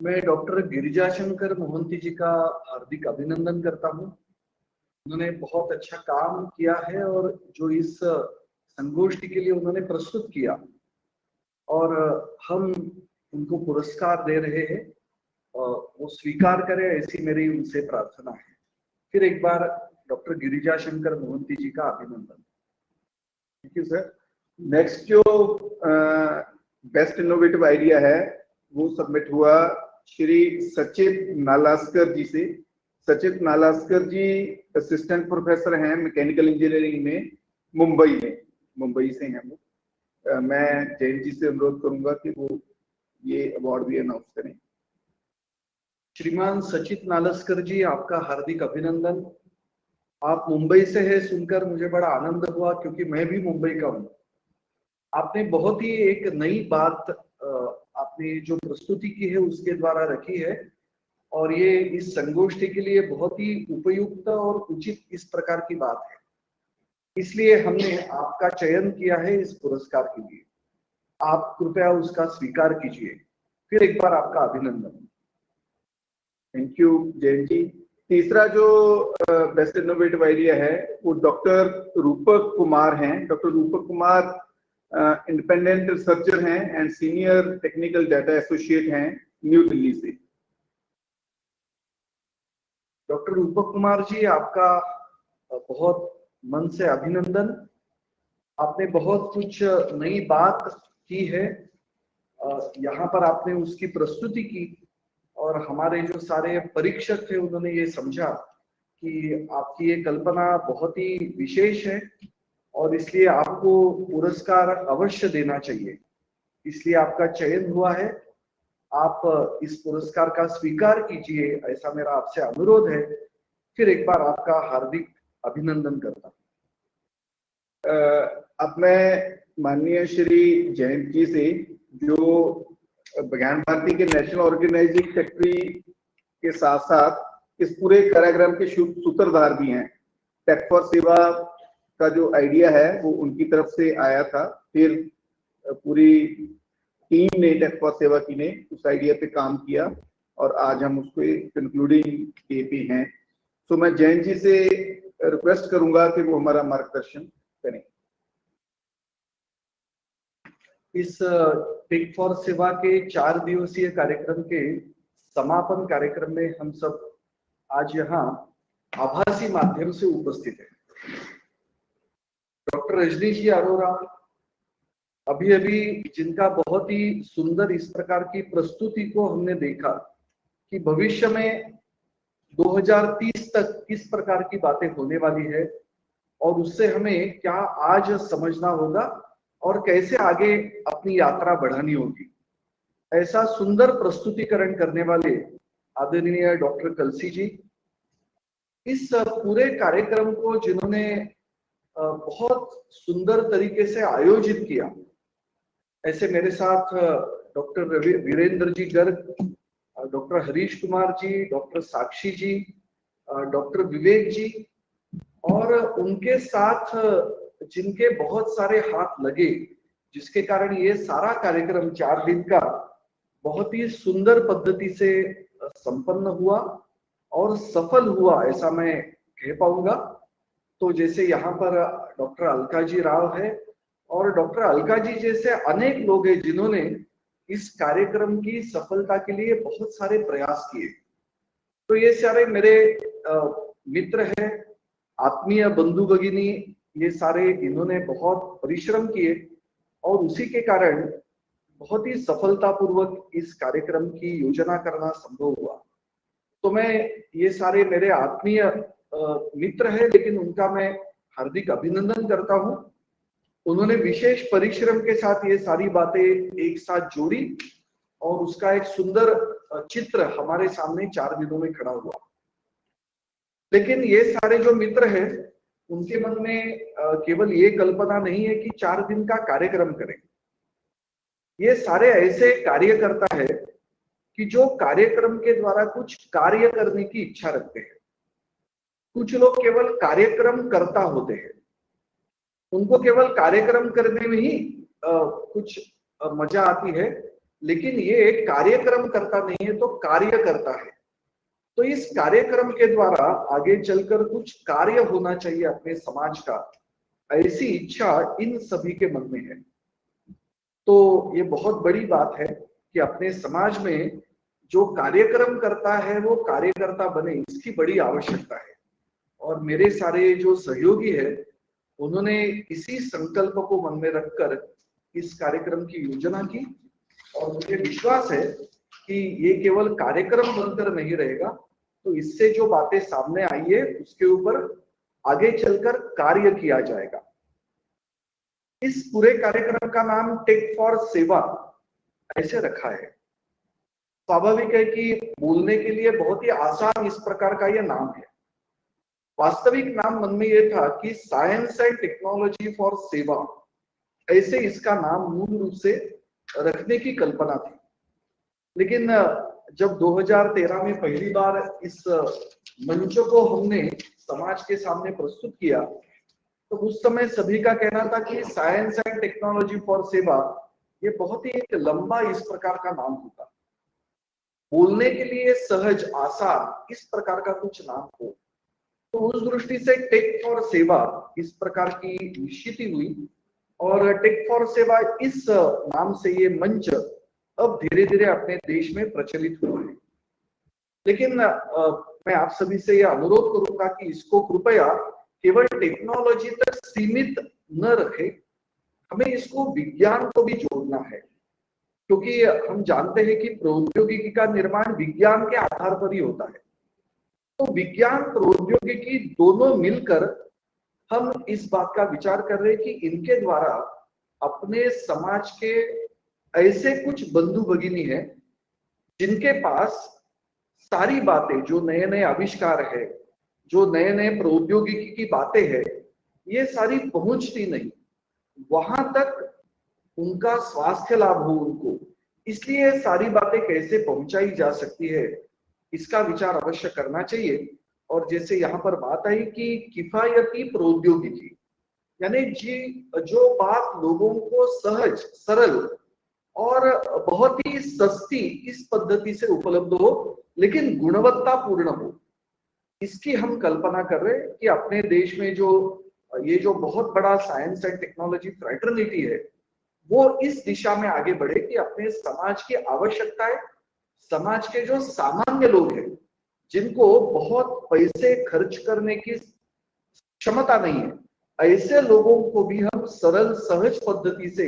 मैं डॉक्टर गिरिजा शंकर मोहंती जी का हार्दिक अभिनंदन करता हूं। उन्होंने बहुत अच्छा काम किया है, और जो इस संगोष्ठी के लिए उन्होंने प्रस्तुत किया, और हम उनको पुरस्कार दे रहे हैं, और वो स्वीकार करें, ऐसी मेरी उनसे प्रार्थना है। फिर एक बार डॉक्टर गिरिजा शंकर मोहंती जी का अभिनंदन। Thank you sir. नेक्स्ट जो बेस्ट इनोवेटिव आइडिया है वो सबमिट हुआ श्री सचित नालास्कर जी से। सचित नालास्कर जी असिस्टेंट प्रोफेसर हैं मैकेनिकल इंजीनियरिंग में, मुंबई से हैं वो। मैं जैन जी से अनुरोध करूंगा कि वो ये अवार्ड भी अनाउंस करें। श्रीमान सचित नालास्कर जी, आपका हार्दिक अभिनंदन। आप मुंबई से है सुनकर मुझे बड़ा आनंद हुआ, क्योंकि मैं भी मुंबई का हूँ। आपने बहुत ही एक नई बात आपने जो प्रस्तुति की है उसके द्वारा रखी है, और ये इस संगोष्ठी के लिए बहुत ही उपयुक्त और उचित इस प्रकार की बात है। इसलिए हमने आपका चयन किया है इस पुरस्कार के लिए। आप कृपया उसका स्वीकार कीजिए। फिर एक बार आपका अभिनंदन। Thank you Jain ji. तीसरा जो बेस्ट इनोवेटिव आइडिया है वो डॉक्टर रूपक कुमार हैं। डॉक्टर रूपक कुमार इंडिपेंडेंट रिसर्चर हैं and senior technical data associate हैं न्यू दिल्ली से। डॉक्टर रूपक कुमार जी, आपका बहुत मन से अभिनंदन। आपने बहुत कुछ नई बात की है, यहाँ पर आपने उसकी प्रस्तुति की और हमारे जो सारे परीक्षक थे उन्होंने ये समझा कि आपकी ये कल्पना बहुत ही विशेष है और इसलिए आपको पुरस्कार अवश्य देना चाहिए। इसलिए आपका चयन हुआ है, आप इस पुरस्कार का स्वीकार कीजिए, ऐसा मेरा आपसे अनुरोध है। फिर एक बार आपका हार्दिक अभिनंदन करता हूं। अब मैं माननीय श्री जयंत जी से, जो बज्ञान भारती के नेशनल ऑर्गेनाइजिंग सेक्रेटरी के साथ साथ इस पूरे कार्यक्रम के सूत्रधार भी हैं, टेक फॉर सेवा का जो आइडिया है वो उनकी तरफ से आया था, फिर पूरी टीम ने, टेक फॉर सेवा की ने उस आइडिया पे काम किया और आज हम उसको कंक्लूडिंग के पे हैं। तो मैं जयंत जी से रिक्वेस्ट करूंगा कि वो हमारा मार्गदर्शन करें। इस टेक फॉर सेवा के 4 दिवसीय कार्यक्रम के समापन कार्यक्रम में हम सब आज यहाँ आभासी माध्यम से उपस्थित हैं। डॉक्टर रजनी जी अरोरा अभी अभी, जिनका बहुत ही सुंदर इस प्रकार की प्रस्तुति को हमने देखा कि भविष्य में 2030 तक किस प्रकार की बातें होने वाली है और उससे हमें क्या आज समझना होगा और कैसे आगे अपनी यात्रा बढ़ानी होगी, ऐसा सुंदर प्रस्तुतिकरण करने वाले आदरणीय डॉक्टर कलसी जी, इस पूरे कार्यक्रम को जिन्होंने बहुत सुंदर तरीके से आयोजित किया, ऐसे मेरे साथ doctor Virendra ji Garg, doctor Harish Kumar ji, doctor साक्षी जी, डॉक्टर विवेक जी और उनके साथ जिनके बहुत सारे हाथ लगे, जिसके कारण ये सारा कार्यक्रम 4 दिन का बहुत ही सुंदर पद्धति से संपन्न हुआ और सफल हुआ, ऐसा मैं कह पाऊंगा। तो जैसे यहाँ पर डॉक्टर अलका जी राव है और डॉक्टर अलका जी जैसे अनेक लोग हैं जिन्होंने इस कार्यक्रम की सफलता के लिए बहुत सारे प्रयास किए। तो ये सारे मेरे मित्र हैं, आत्मीय बंधु भगिनी, ये सारे इन्होंने बहुत परिश्रम किए और उसी के कारण बहुत ही सफलतापूर्वक इस कार्यक्रम की योजना करना संभव हुआ। तो मैं, ये सारे मेरे आत्मीय मित्र हैं, लेकिन उनका मैं हार्दिक अभिनंदन करता हूं। उन्होंने विशेष परिश्रम के साथ ये सारी बातें एक साथ जोड़ी और उसका एक सुंदर चित्र हमारे सामने 4 दिनों में खड़ा हुआ। लेकिन ये सारे जो मित्र हैं, उनके मन में केवल ये कल्पना नहीं है कि 4 दिन का कार्यक्रम करें। ये सारे ऐसे कार्यकर्ता है कि जो कार्यक्रम के द्वारा कुछ कार्य करने की इच्छा रखते हैं। कुछ लोग केवल कार्यक्रम करता होते हैं, उनको केवल कार्यक्रम करने में ही कुछ मजा आती है, लेकिन ये एक कार्यक्रम करता नहीं है तो कार्य करता है। तो इस कार्यक्रम के द्वारा आगे चलकर कुछ कार्य होना चाहिए अपने समाज का, ऐसी इच्छा इन सभी के मन में है। तो ये बहुत बड़ी बात है कि अपने समाज में जो कार्यक्रम करता है वो कार्यकर्ता बने, इसकी बड़ी आवश्यकता है। और मेरे सारे जो सहयोगी है, उन्होंने इसी संकल्प को मन में रखकर इस कार्यक्रम की योजना की और मुझे विश्वास है कि ये केवल कार्यक्रम बनकर नहीं रहेगा, तो इससे जो बातें सामने आई है उसके ऊपर आगे चलकर कार्य किया जाएगा। इस पूरे कार्यक्रम का नाम टेक फॉर सेवा ऐसे रखा है। स्वाभाविक है कि बोलने के लिए बहुत ही आसान इस प्रकार का यह नाम है। वास्तविक नाम मन में यह था कि साइंस एंड टेक्नोलॉजी फॉर सेवा, ऐसे इसका नाम मूल रूप से रखने की कल्पना थी। लेकिन जब 2013 में पहली बार इस मंच को हमने समाज के सामने प्रस्तुत किया, तो उस समय सभी का कहना था कि साइंस एंड टेक्नोलॉजी फॉर सेवा ये बहुत ही एक लंबा इस प्रकार का नाम होता, बोलने के लिए सहज आसान इस प्रकार का कुछ नाम हो। तो उस दृष्टि से टेक फॉर सेवा इस प्रकार की निश्चिति हुई और टेक फॉर सेवा इस नाम से ये मंच अब धीरे धीरे अपने देश में प्रचलित हुआ है। लेकिन मैं आप सभी से यह अनुरोध करूंगा कि इसको कृपया केवल टेक्नोलॉजी तक सीमित न रखें, हमें इसको विज्ञान को भी जोड़ना है, क्योंकि हम जानते हैं कि प्रौद्योगिकी का निर्माण विज्ञान के आधार पर ही होता है। तो विज्ञान प्रौद्योगिकी दोनों मिलकर हम इस बात का विचार कर रहे हैं कि इनके द्वारा अपने समाज के ऐसे कुछ बंधु भगिनी हैं जिनके पास सारी बातें, जो नए नए आविष्कार है, जो नए नए प्रौद्योगिकी की बातें हैं, ये सारी पहुंचती नहीं, वहां तक उनका स्वास्थ्य लाभ हो उनको, इसलिए सारी बातें कैसे पहुंचाई जा सकती है, इसका विचार अवश्य करना चाहिए। और जैसे यहाँ पर बात आई कि किफायती प्रौद्योगिकी, यानी जो बात लोगों को सहज, सरल और बहुत ही सस्ती इस पद्धति से उपलब्ध हो, लेकिन गुणवत्तापूर्ण हो, इसकी हम कल्पना कर रहे हैं कि अपने देश में ये जो बहुत बड़ा साइंस एंड टेक्नोलॉजी फ्रेटर्निटी है, वो इस दिशा में आगे बढ़े कि अपने समाज की आवश्यकताएं, समाज के जो सामान्य लोग हैं जिनको बहुत पैसे खर्च करने की क्षमता नहीं है, ऐसे लोगों को भी हम सरल सहज पद्धति से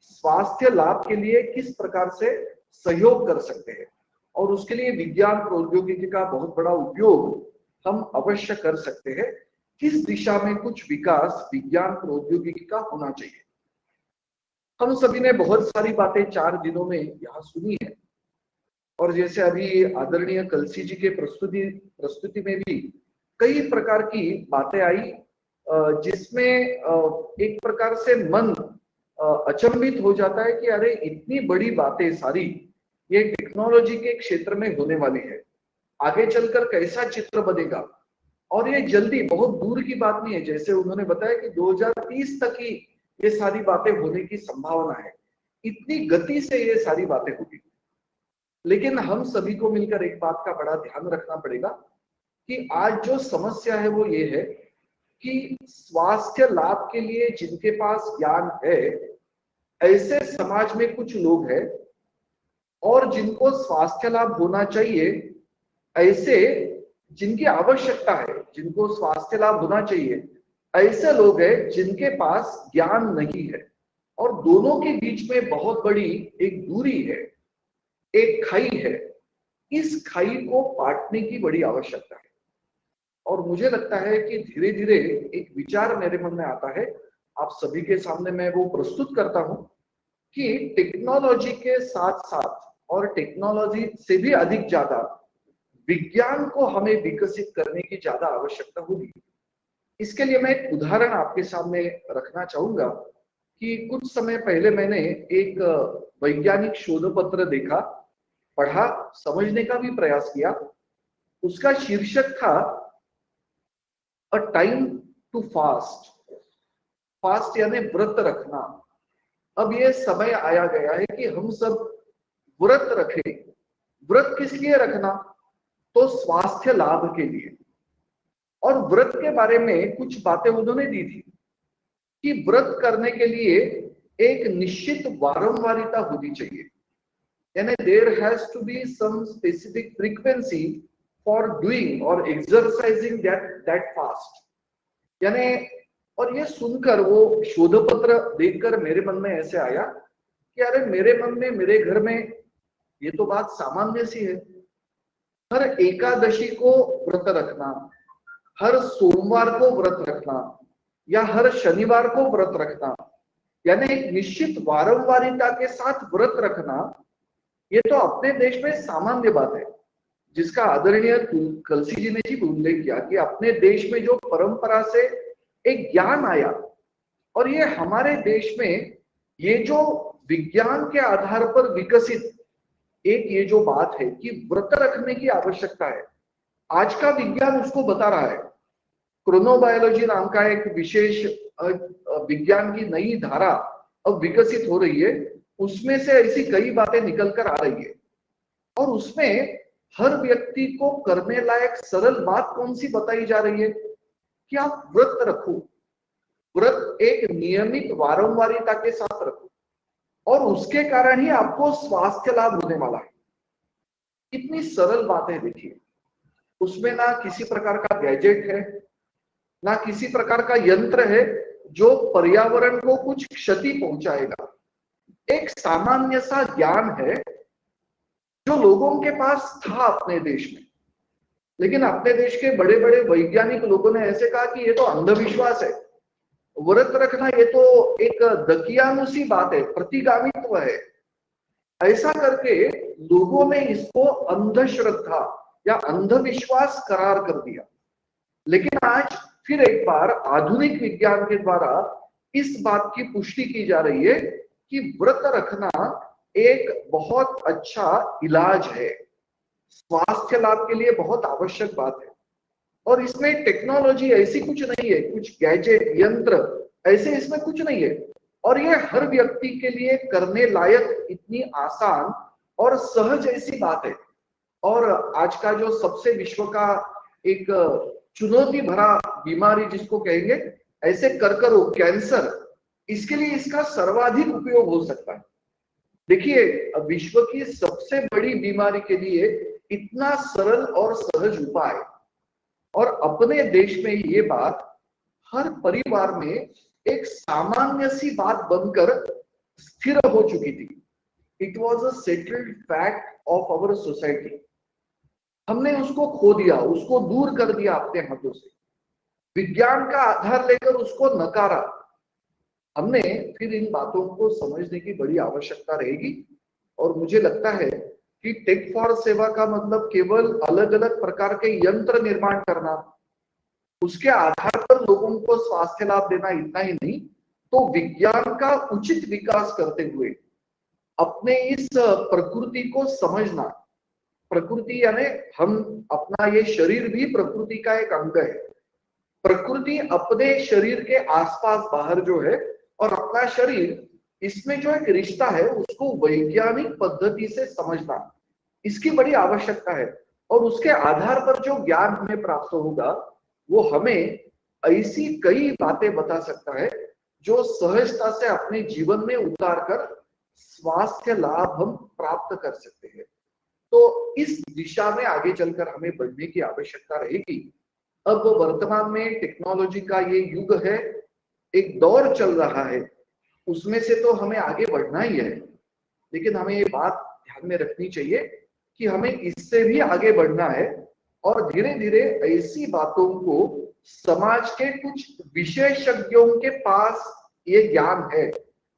स्वास्थ्य लाभ के लिए किस प्रकार से सहयोग कर सकते हैं, और उसके लिए विज्ञान प्रौद्योगिकी का बहुत बड़ा उपयोग हम अवश्य कर सकते हैं। किस दिशा में कुछ विकास विज्ञान प्रौद्योगिकी का होना चाहिए। हम सभी ने बहुत सारी बातें 4 दिनों में यहाँ सुनी है, और जैसे अभी आदरणीय कलसी जी के प्रस्तुति में भी कई प्रकार की बातें आई, जिसमें एक प्रकार से मन अचंभित हो जाता है कि अरे इतनी बड़ी बातें सारी ये टेक्नोलॉजी के क्षेत्र में होने वाली है, आगे चलकर कैसा चित्र बनेगा, और ये जल्दी, बहुत दूर की बात नहीं है। जैसे उन्होंने बताया कि 2030 तक ही ये सारी बातें होने की संभावना है, इतनी गति से ये सारी बातें होगी। लेकिन हम सभी को मिलकर एक बात का बड़ा ध्यान रखना पड़ेगा कि आज जो समस्या है वो ये है कि स्वास्थ्य लाभ के लिए जिनके पास ज्ञान है, ऐसे समाज में कुछ लोग हैं, और जिनको स्वास्थ्य लाभ होना चाहिए, ऐसे जिनकी आवश्यकता है, जिनको स्वास्थ्य लाभ होना चाहिए, ऐसे लोग हैं जिनके पास ज्ञान नहीं है, और दोनों के बीच में बहुत बड़ी एक दूरी है, एक खाई है। इस खाई को पाटने की बड़ी आवश्यकता है। और मुझे लगता है कि धीरे धीरे एक विचार मेरे मन में आता है, आप सभी के सामने मैं वो प्रस्तुत करता हूं कि टेक्नोलॉजी के साथ साथ, और टेक्नोलॉजी से भी अधिक ज्यादा, विज्ञान को हमें विकसित करने की ज्यादा आवश्यकता होगी। इसके लिए मैं एक उदाहरण आपके सामने रखना चाहूंगा कि कुछ समय पहले मैंने एक वैज्ञानिक शोध पत्र देखा, पढ़ा, समझने का भी प्रयास किया। उसका शीर्षक था a time to fast. Fast यानी व्रत रखना। अब ये समय आया गया है कि हम सब व्रत रखें। व्रत किस लिए रखना? तो स्वास्थ्य लाभ के लिए। और व्रत के बारे में कुछ बातें उन्होंने दी थी कि व्रत करने के लिए एक निश्चित वारंवारिता होनी चाहिए, यानी there has to be some specific frequency for doing or exercising that fast. यानी, और ये सुनकर, वो शोध पत्र देखकर मेरे मन में ऐसे आया कि अरे मेरे मन में, मेरे घर में ये तो बात सामान्य सी है। हर एकादशी को व्रत रखना, हर सोमवार को व्रत रखना, या हर शनिवार को व्रत रखना, यानी एक निश्चित वारंवारिता के साथ व्रत रखना, ये तो अपने देश में सामान्य बात है, जिसका आदरणीय कलसी जी ने जी उल्लेख किया कि अपने देश में जो परंपरा से एक ज्ञान आया, और ये हमारे देश में ये जो विज्ञान के आधार पर विकसित एक ये जो बात है कि व्रत रखने की आवश्यकता है, आज का विज्ञान उसको बता रहा है। क्रोनोबायोलॉजी नाम का एक विशेष विज्ञान की नई धारा अब विकसित हो रही है, उसमें से ऐसी कई बातें निकल कर आ रही है, और उसमें हर व्यक्ति को करने लायक सरल बात कौन सी बताई जा रही है कि आप व्रत रखो। व्रत एक नियमित वारंवारिता के साथ रखो, और उसके कारण ही आपको स्वास्थ्य लाभ होने वाला है। कितनी सरल बातें देखिए, उसमें ना किसी प्रकार का गैजेट है, ना किसी प्रकार का यंत्र है जो पर्यावरण को कुछ क्षति पहुंचाएगा। एक सामान्य सा ज्ञान है जो लोगों के पास था अपने देश में, लेकिन अपने देश के बड़े बड़े वैज्ञानिक लोगों ने ऐसे कहा कि ये तो अंधविश्वास है, व्रत रखना ये तो एक दकियानुसी बात है, प्रतिगामित्व है। ऐसा करके लोगों ने इसको अंधश्रद्धा या अंधविश्वास करार कर दिया। लेकिन आज फिर एक बार आधुनिक विज्ञान के द्वारा इस बात की पुष्टि की जा रही है कि व्रत रखना एक बहुत अच्छा इलाज है, स्वास्थ्य लाभ के लिए बहुत आवश्यक बात है। और इसमें टेक्नोलॉजी ऐसी कुछ नहीं है, कुछ गैजेट यंत्र ऐसे इसमें कुछ नहीं है, और ये हर व्यक्ति के लिए करने लायक इतनी आसान और सहज ऐसी बात है। और आज का जो सबसे विश्व का एक चुनौती भरा बीमारी जिसको कहेंगे, ऐसे कर्क रोग, कैंसर, इसके लिए इसका सर्वाधिक उपयोग हो सकता है। देखिए, विश्व की सबसे बड़ी बीमारी के लिए इतना सरल और सहज उपाय, और अपने देश में ये बात हर परिवार में एक सामान्य सी बात बनकर स्थिर हो चुकी थी। It was a settled fact of our society. हमने उसको खो दिया, उसको दूर कर दिया अपने हाथों से, विज्ञान का आधार लेकर उसको नकारा। हमने फिर इन बातों को समझने की बड़ी आवश्यकता रहेगी। और मुझे लगता है कि टेक फॉर सेवा का मतलब केवल अलग अलग प्रकार के यंत्र निर्माण करना, उसके आधार पर लोगों को स्वास्थ्य लाभ देना, इतना ही नहीं, तो विज्ञान का उचित विकास करते हुए अपने इस प्रकृति को समझना। प्रकृति यानी हम, अपना ये शरीर भी प्रकृति का एक अंग है। प्रकृति अपने शरीर के आसपास बाहर जो है, और अपना शरीर, इसमें जो एक रिश्ता है उसको वैज्ञानिक पद्धति से समझना, इसकी बड़ी आवश्यकता है। और उसके आधार पर जो ज्ञान हमें प्राप्त होगा वो हमें ऐसी कई बातें बता सकता है जो सहजता से अपने जीवन में उतार कर स्वास्थ्य लाभ हम प्राप्त कर सकते हैं। तो इस दिशा में आगे चलकर हमें बढ़ने की आवश्यकता रहेगी। अब वर्तमान में टेक्नोलॉजी का ये युग है, एक दौर चल रहा है, उसमें से तो हमें आगे बढ़ना ही है। लेकिन हमें ये बात ध्यान में रखनी चाहिए कि हमें इससे भी आगे बढ़ना है, और धीरे धीरे ऐसी बातों को समाज के कुछ विशेषज्ञों के पास ये ज्ञान है,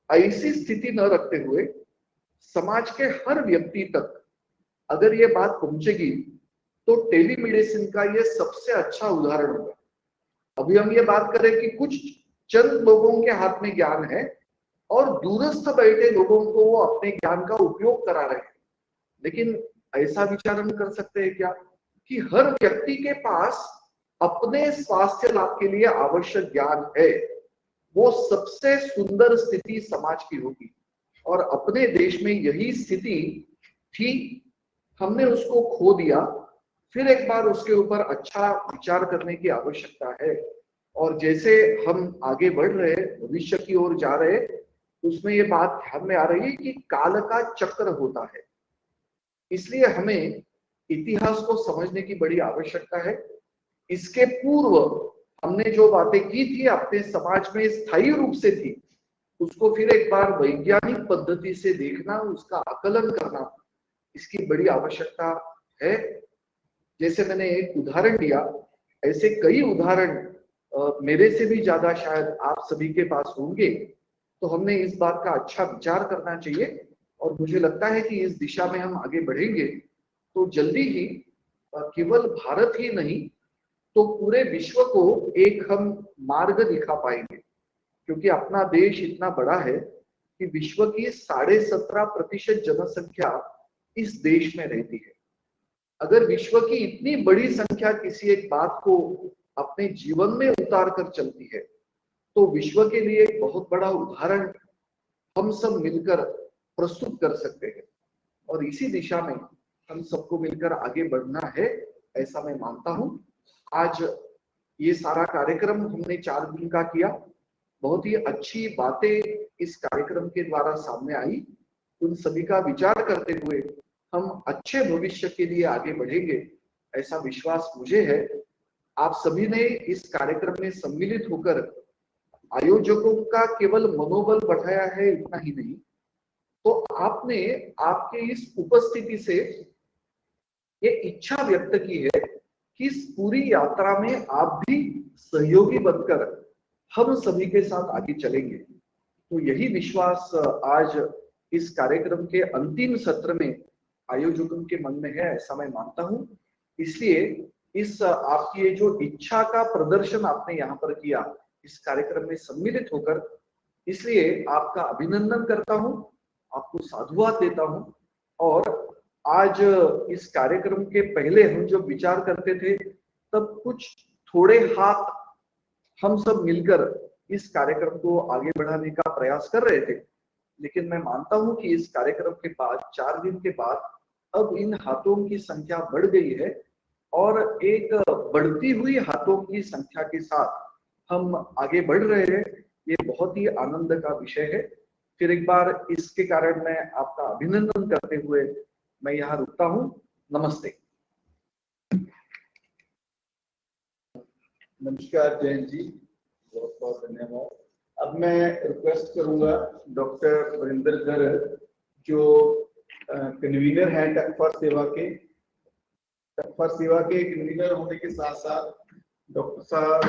ऐसी स्थिति न रखते हुए समाज के हर व्यक्ति तक अगर ये बात पहुंचेगी तो टेलीमेडिसिन का ये सबसे अच्छा उदाहरण होगा। अभी हम ये बात करें कि कुछ चंद लोगों के हाथ में ज्ञान है और दूरस्थ बैठे लोगों को वो अपने ज्ञान का उपयोग करा रहे हैं। लेकिन ऐसा विचार हम कर सकते हैं क्या कि हर व्यक्ति के पास अपने स्वास्थ्य लाभ के लिए आवश्यक ज्ञान है? वो सबसे सुंदर स्थिति समाज की होगी, और अपने देश में यही स्थिति थी, हमने उसको खो दिया। फिर एक बार उसके ऊपर अच्छा विचार करने की आवश्यकता है। और जैसे हम आगे बढ़ रहे, भविष्य की ओर जा रहे, उसमें ये बात ध्यान में आ रही है कि काल का चक्र होता है, इसलिए हमें इतिहास को समझने की बड़ी आवश्यकता है। इसके पूर्व हमने जो बातें की थी अपने समाज में स्थायी रूप से थी, उसको फिर एक बार वैज्ञानिक पद्धति से देखना, उसका आकलन करना, इसकी बड़ी आवश्यकता है। जैसे मैंने एक उदाहरण दिया, ऐसे कई उदाहरण मेरे से भी ज्यादा शायद आप सभी के पास होंगे। तो हमने इस बात का अच्छा विचार करना चाहिए, और मुझे लगता है कि इस दिशा में हम आगे बढ़ेंगे तो जल्दी ही केवल भारत ही नहीं तो पूरे विश्व को एक हम मार्ग दिखा पाएंगे। क्योंकि अपना देश इतना बड़ा है कि विश्व की 17.5% जनसंख्या इस देश में रहती है। अगर विश्व की इतनी बड़ी संख्या किसी एक बात को अपने जीवन में उतार कर चलती है तो विश्व के लिए एक बहुत बड़ा उदाहरण हम सब मिलकर प्रस्तुत कर सकते हैं। और इसी दिशा में हम सबको मिलकर आगे बढ़ना है, ऐसा मैं मानता हूं। आज ये सारा कार्यक्रम हमने 4 दिन का किया, बहुत ही अच्छी बातें इस कार्यक्रम के द्वारा सामने आई। उन सभी का विचार करते हुए हम अच्छे भविष्य के लिए आगे बढ़ेंगे, ऐसा विश्वास मुझे है। आप सभी ने इस कार्यक्रम में सम्मिलित होकर आयोजकों का केवल मनोबल बढ़ाया है इतना ही नहीं, तो आपने आपके इस उपस्थिति से ये इच्छा व्यक्त की है कि इस पूरी यात्रा में आप भी सहयोगी बनकर हम सभी के साथ आगे चलेंगे। तो यही विश्वास आज इस कार्यक्रम के अंतिम सत्र में आयोजकों के मन में है, ऐसा मैं मानता हूं। इसलिए इस आपकी ये जो इच्छा का प्रदर्शन आपने यहाँ पर किया इस कार्यक्रम में सम्मिलित होकर, इसलिए आपका अभिनंदन करता हूं, आपको साधुवाद देता हूं। और आज इस कार्यक्रम के पहले हम जो विचार करते थे, तब कुछ थोड़े हाथ हम सब मिलकर इस कार्यक्रम को आगे बढ़ाने का प्रयास कर रहे थे, लेकिन मैं मानता हूं कि इस कार्यक्रम के बाद 4 दिन के बाद अब इन हाथों की संख्या बढ़ गई है और एक बढ़ती हुई हाथों की संख्या के साथ हम आगे बढ़ रहे हैं। ये बहुत ही आनंद का विषय है। फिर एक बार इसके कारण मैं आपका अभिनंदन करते हुए मैं यहाँ रुकता हूँ। नमस्ते। नमस्कार जयंत जी, बहुत बहुत धन्यवाद। अब मैं रिक्वेस्ट करूंगा डॉक्टर वरिंदर गर्ग, जो कन्वीनर हैं टक फॉर सेवा के, कन्वीनर होने के साथ साथ डॉक्टर साहब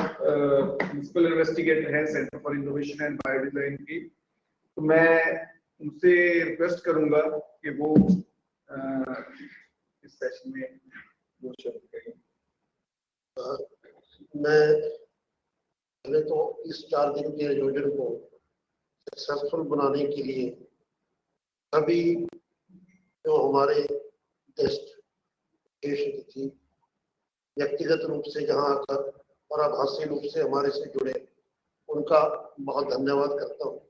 प्रिंसिपल इन्वेस्टिगेटर हैं सेंटर फॉर इनोवेशन एंड बायोडिजाइन की। तो मैं उनसे रिक्वेस्ट करूंगा कि वो इस सेशन में दो शब्द कहें। मैं पहले तो इस 4 दिन के आयोजन को सक्सेसफुल बनाने के लिए सभी जो हमारे गेस्ट विशेष अतिथि व्यक्तिगत रूप से जहां आकर और आभासी रूप से हमारे से जुड़े, उनका बहुत धन्यवाद करता हूँ।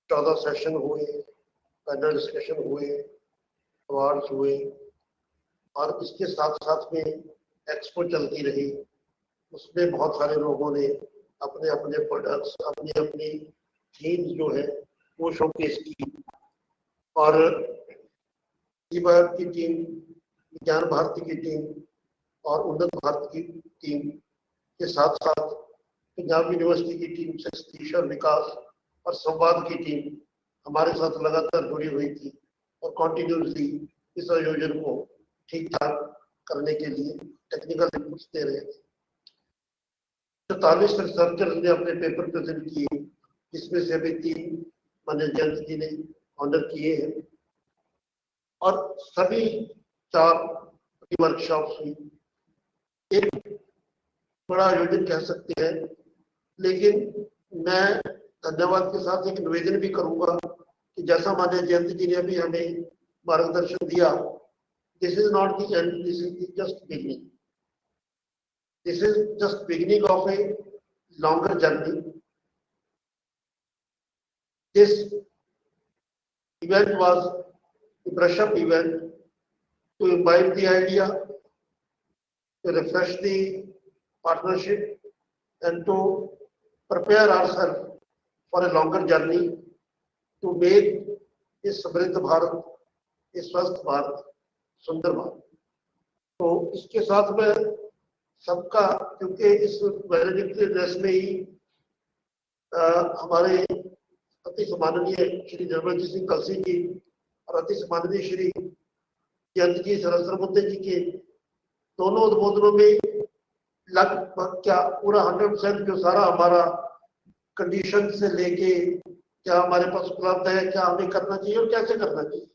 14 सेशन हुए, पैनल डिस्कशन हुए, अवार्ड्स हुए और इसके साथ साथ में एक्सपो चलती रही। उसमें बहुत सारे लोगों ने अपने अपने प्रोडक्ट्स, अपनी अपनी थीम्स जो है वो शोकेस की। और की टीम, विज्ञान भारती की टीम और उन्नत भारत की टीम के साथ साथ पंजाब यूनिवर्सिटी की टीम, शक्ति और विकास और संवाद की टीम हमारे साथ लगातार जुड़ी हुई थी और कॉन्टिन्यूसली इस आयोजन को ठीक ठाक करने के लिए टेक्निकल इनपुट्स दे रहे थे। 44 रिसर्चर्स ने अपने पेपर प्रेजेंट किए, जिसमें से अभी 3 माननीय जयंत जी ने ऑनर किए हैं और सभी 4 वर्कशॉप्स हुई। एक बड़ा आयोजन कह सकते हैं, लेकिन मैं धन्यवाद के साथ एक निवेदन भी करूंगा कि जैसा माननीय जयंत जी ने अभी हमें मार्गदर्शन दिया, this is not the end, this is just beginning. This is just beginning of a longer journey. This event was a brush-up event to imbibe the idea, to refresh the partnership, and to prepare ourselves for a longer journey to make a समृद्ध भारत, a स्वस्थ भारत, सुंदर भारत। तो इसके साथ में सबका, क्योंकि इस ड्रेस में ही हमारे अति सम्माननीय श्री निर्मलजीत सिंह कलसी जी और अति सम्माननीय श्री जयंत जी सहस्त्रबुद्धे जी के दोनों उद्बोधनों में लगभग क्या पूरा 100% जो सारा हमारा कंडीशन से लेके क्या हमारे पास उपलब्ध है, क्या हमें करना चाहिए और कैसे करना चाहिए,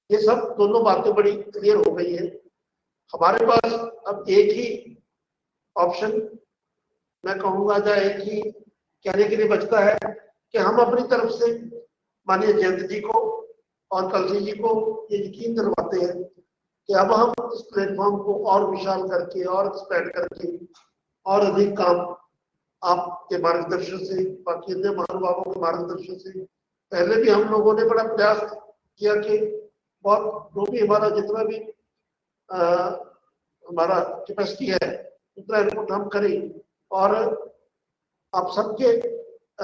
ये सब दोनों बातें बड़ी क्लियर हो गई है। हमारे पास अब एक ही ऑप्शन मैं कहूंगा, या एक ही कहने के लिए बचता है कि हम अपनी तरफ से माननीय जयंत जी को और कलसी जी को ये यकीन दिलवाते हैं कि अब हम इस प्लेटफॉर्म को और विशाल करके और एक्सपैंड करके और अधिक काम आपके मार्गदर्शन से, बाकी अन्य महानुभावों के मार्गदर्शन से, पहले भी हम लोगों ने बड़ा प्रयास किया कि बहुत जो भी हमारा जितना भी हमारा कैपेसिटी है उतना इनपुट हम करें और आप सबके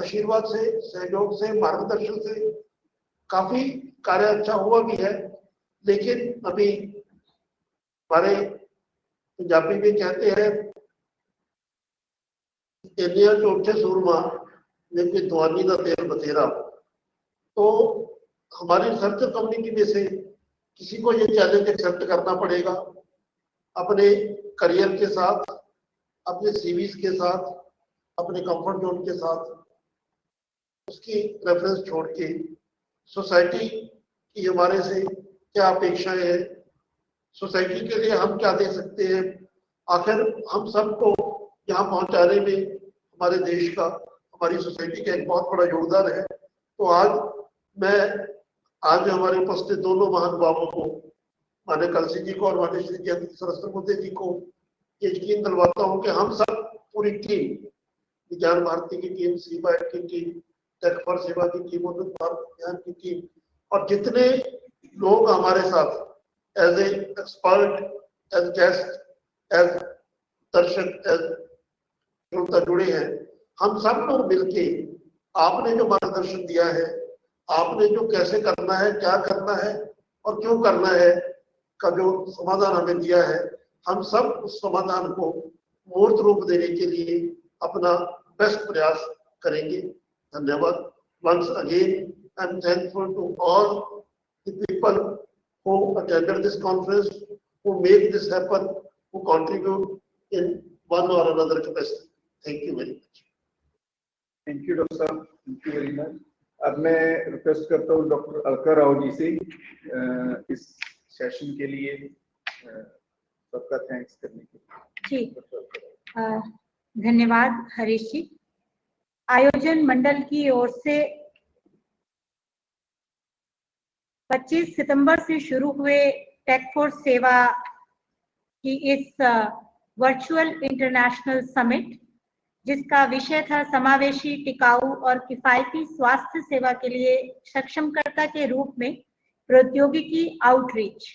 आशीर्वाद से, सहयोग से, मार्गदर्शन से काफी कार्य अच्छा हुआ भी है। लेकिन अभी हमारे पंजाबी में कहते हैं ਇੰਨੀਆਂ ਝੂਠੇ सूरमा ने कोई दवानी का तेल बथेरा। तो हमारी रिसर्च कम्युनिटी में से किसी को ये चैलेंज एक्सेप्ट करना पड़ेगा, अपने करियर के साथ, अपने सीवीज के साथ, अपने कंफर्ट जोन के साथ, उसकी रेफरेंस छोड़ के सोसाइटी की हमारे से क्या अपेक्षाएं हैं, सोसाइटी के लिए हम क्या दे सकते हैं, आखिर हम सबको यहाँ पहुंचाने में हमारे देश का, हमारी सोसाइटी का एक बहुत बड़ा योगदान है। तो आज हमारे उपस्थित दोनों महानुभावों को, माने कलसी जी को और माने श्री जयंती सहस्त्रबुद्धे जी को ये यकीन दिलवाता हूँ कि हम सब पूरी टीम, विज्ञान भारती की टीम, सीबैट की टीम, टेक फॉर सेवा की टीम, उन्नत भारत विज्ञान की टीम और जितने लोग हमारे साथ as a expert, as guest, as दर्शक, एज श्रोता जुड़े हैं, हम सब लोग मिलके आपने जो मार्गदर्शन दिया है, आपने जो कैसे करना है, क्या करना है और क्यों करना है का जो समाधान हमें दिया है, हम सब उस समाधान को मूर्त रूप देने के लिए अपना बेस्ट प्रयास करेंगे। धन्यवाद। Once again, I am thankful to all the people who attended this conference, who make this happen, who contribute in one or another capacity. Thank you very much. Thank you doctor साहब, थैंक यू वेरी मच। अब मैं रिक्वेस्ट करता हूँ डॉक्टर अलका राव जी से इस सेशन के लिए सबका थैंक्स करने के लिए। जी धन्यवाद हरीश जी। आयोजन मंडल की ओर से 25 सितंबर से शुरू हुए टेक फॉर सेवा की इस वर्चुअल इंटरनेशनल समिट, जिसका विषय था समावेशी, टिकाऊ और किफायती स्वास्थ्य सेवा के लिए सक्षमकर्ता के रूप में प्रौद्योगिकी आउटरीच।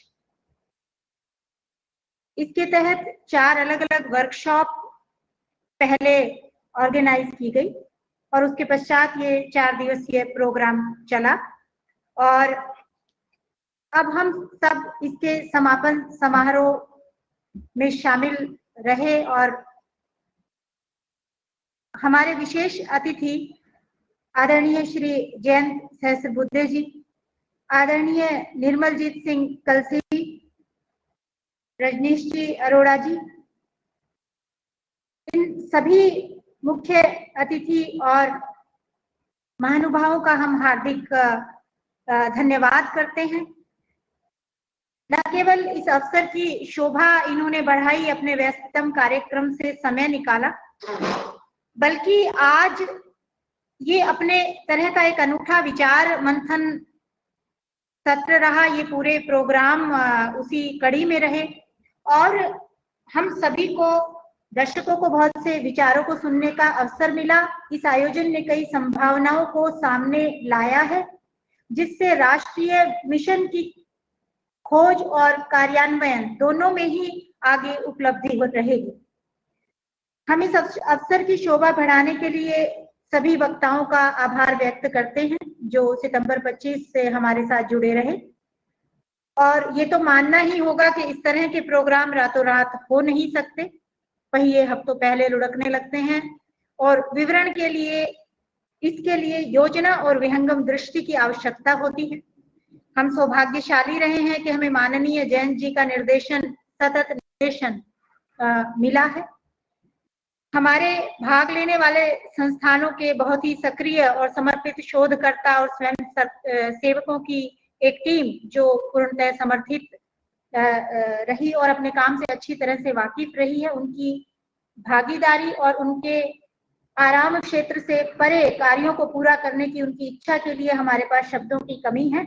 इसके तहत 4 अलग-अलग वर्कशॉप पहले ऑर्गेनाइज की गई और उसके पश्चात ये 4 दिवसीय प्रोग्राम चला और अब हम सब इसके समापन समारोह में शामिल रहे और हमारे विशेष अतिथि आदरणीय श्री जयंत सहस्त्रबुद्धे जी, आदरणीय निर्मलजीत सिंह कलसी जी, रजनीश जी अरोड़ा जी, इन सभी मुख्य अतिथि और महानुभावों का हम हार्दिक धन्यवाद करते हैं। न केवल इस अवसर की शोभा इन्होंने बढ़ाई, अपने व्यस्ततम कार्यक्रम से समय निकाला, बल्कि आज ये अपने तरह का एक अनूठा विचार मंथन सत्र रहा। ये पूरे प्रोग्राम उसी कड़ी में रहे और हम सभी को, दर्शकों को बहुत से विचारों को सुनने का अवसर मिला। इस आयोजन ने कई संभावनाओं को सामने लाया है, जिससे राष्ट्रीय मिशन की खोज और कार्यान्वयन दोनों में ही आगे उपलब्धि रहेगी। हम इस अवसर की शोभा बढ़ाने के लिए सभी वक्ताओं का आभार व्यक्त करते हैं जो सितंबर 25 से हमारे साथ जुड़े रहे। और ये तो मानना ही होगा कि इस तरह के प्रोग्राम रातों रात हो नहीं सकते, पहिए हफ्तों पहले लुढ़कने लगते हैं और विवरण के लिए, इसके लिए योजना और विहंगम दृष्टि की आवश्यकता होती है। हम सौभाग्यशाली रहे हैं कि हमें माननीय जयंत जी का निर्देशन, सतत निर्देशन मिला है। हमारे भाग लेने वाले संस्थानों के बहुत ही सक्रिय और समर्पित शोधकर्ता और स्वयं सेवकों की एक टीम जो पूर्णतः समर्थित रही और अपने काम से अच्छी तरह से वाकिफ रही है, उनकी भागीदारी और उनके आराम क्षेत्र से परे कार्यों को पूरा करने की उनकी इच्छा के लिए हमारे पास शब्दों की कमी है।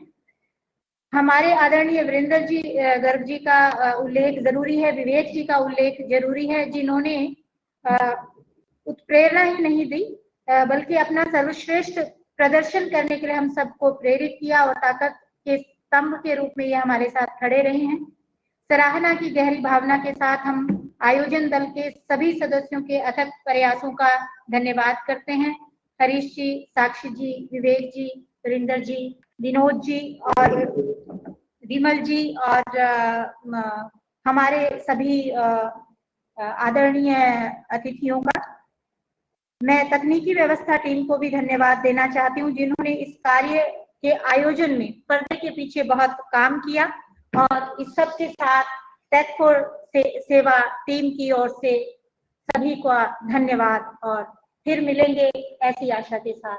हमारे आदरणीय वीरेंद्र जी गर्ग जी का उल्लेख जरूरी है, विवेक जी का उल्लेख जरूरी है, जिन्होंने उत्प्रेरणा ही नहीं दी बल्कि अपना सर्वश्रेष्ठ प्रदर्शन करने के लिए हम सबको प्रेरित किया और ताकत के स्तंभ के रूप में ये हमारे साथ खड़े रहे हैं। सराहना की गहरी भावना के साथ हम आयोजन दल के सभी सदस्यों के अथक प्रयासों का धन्यवाद करते हैं। हरीश जी, साक्षी जी, विवेक जी, वीरेंद्र जी, विनोद जी और विमल जी और हमारे सभी आदरणीय अतिथियों का। मैं तकनीकी व्यवस्था टीम को भी धन्यवाद देना चाहती हूँ, जिन्होंने इस कार्य के आयोजन में पर्दे के पीछे बहुत काम किया, और इस सब के साथ टेक4 सेवा टीम की ओर से सभी को धन्यवाद, और फिर मिलेंगे ऐसी आशा के साथ।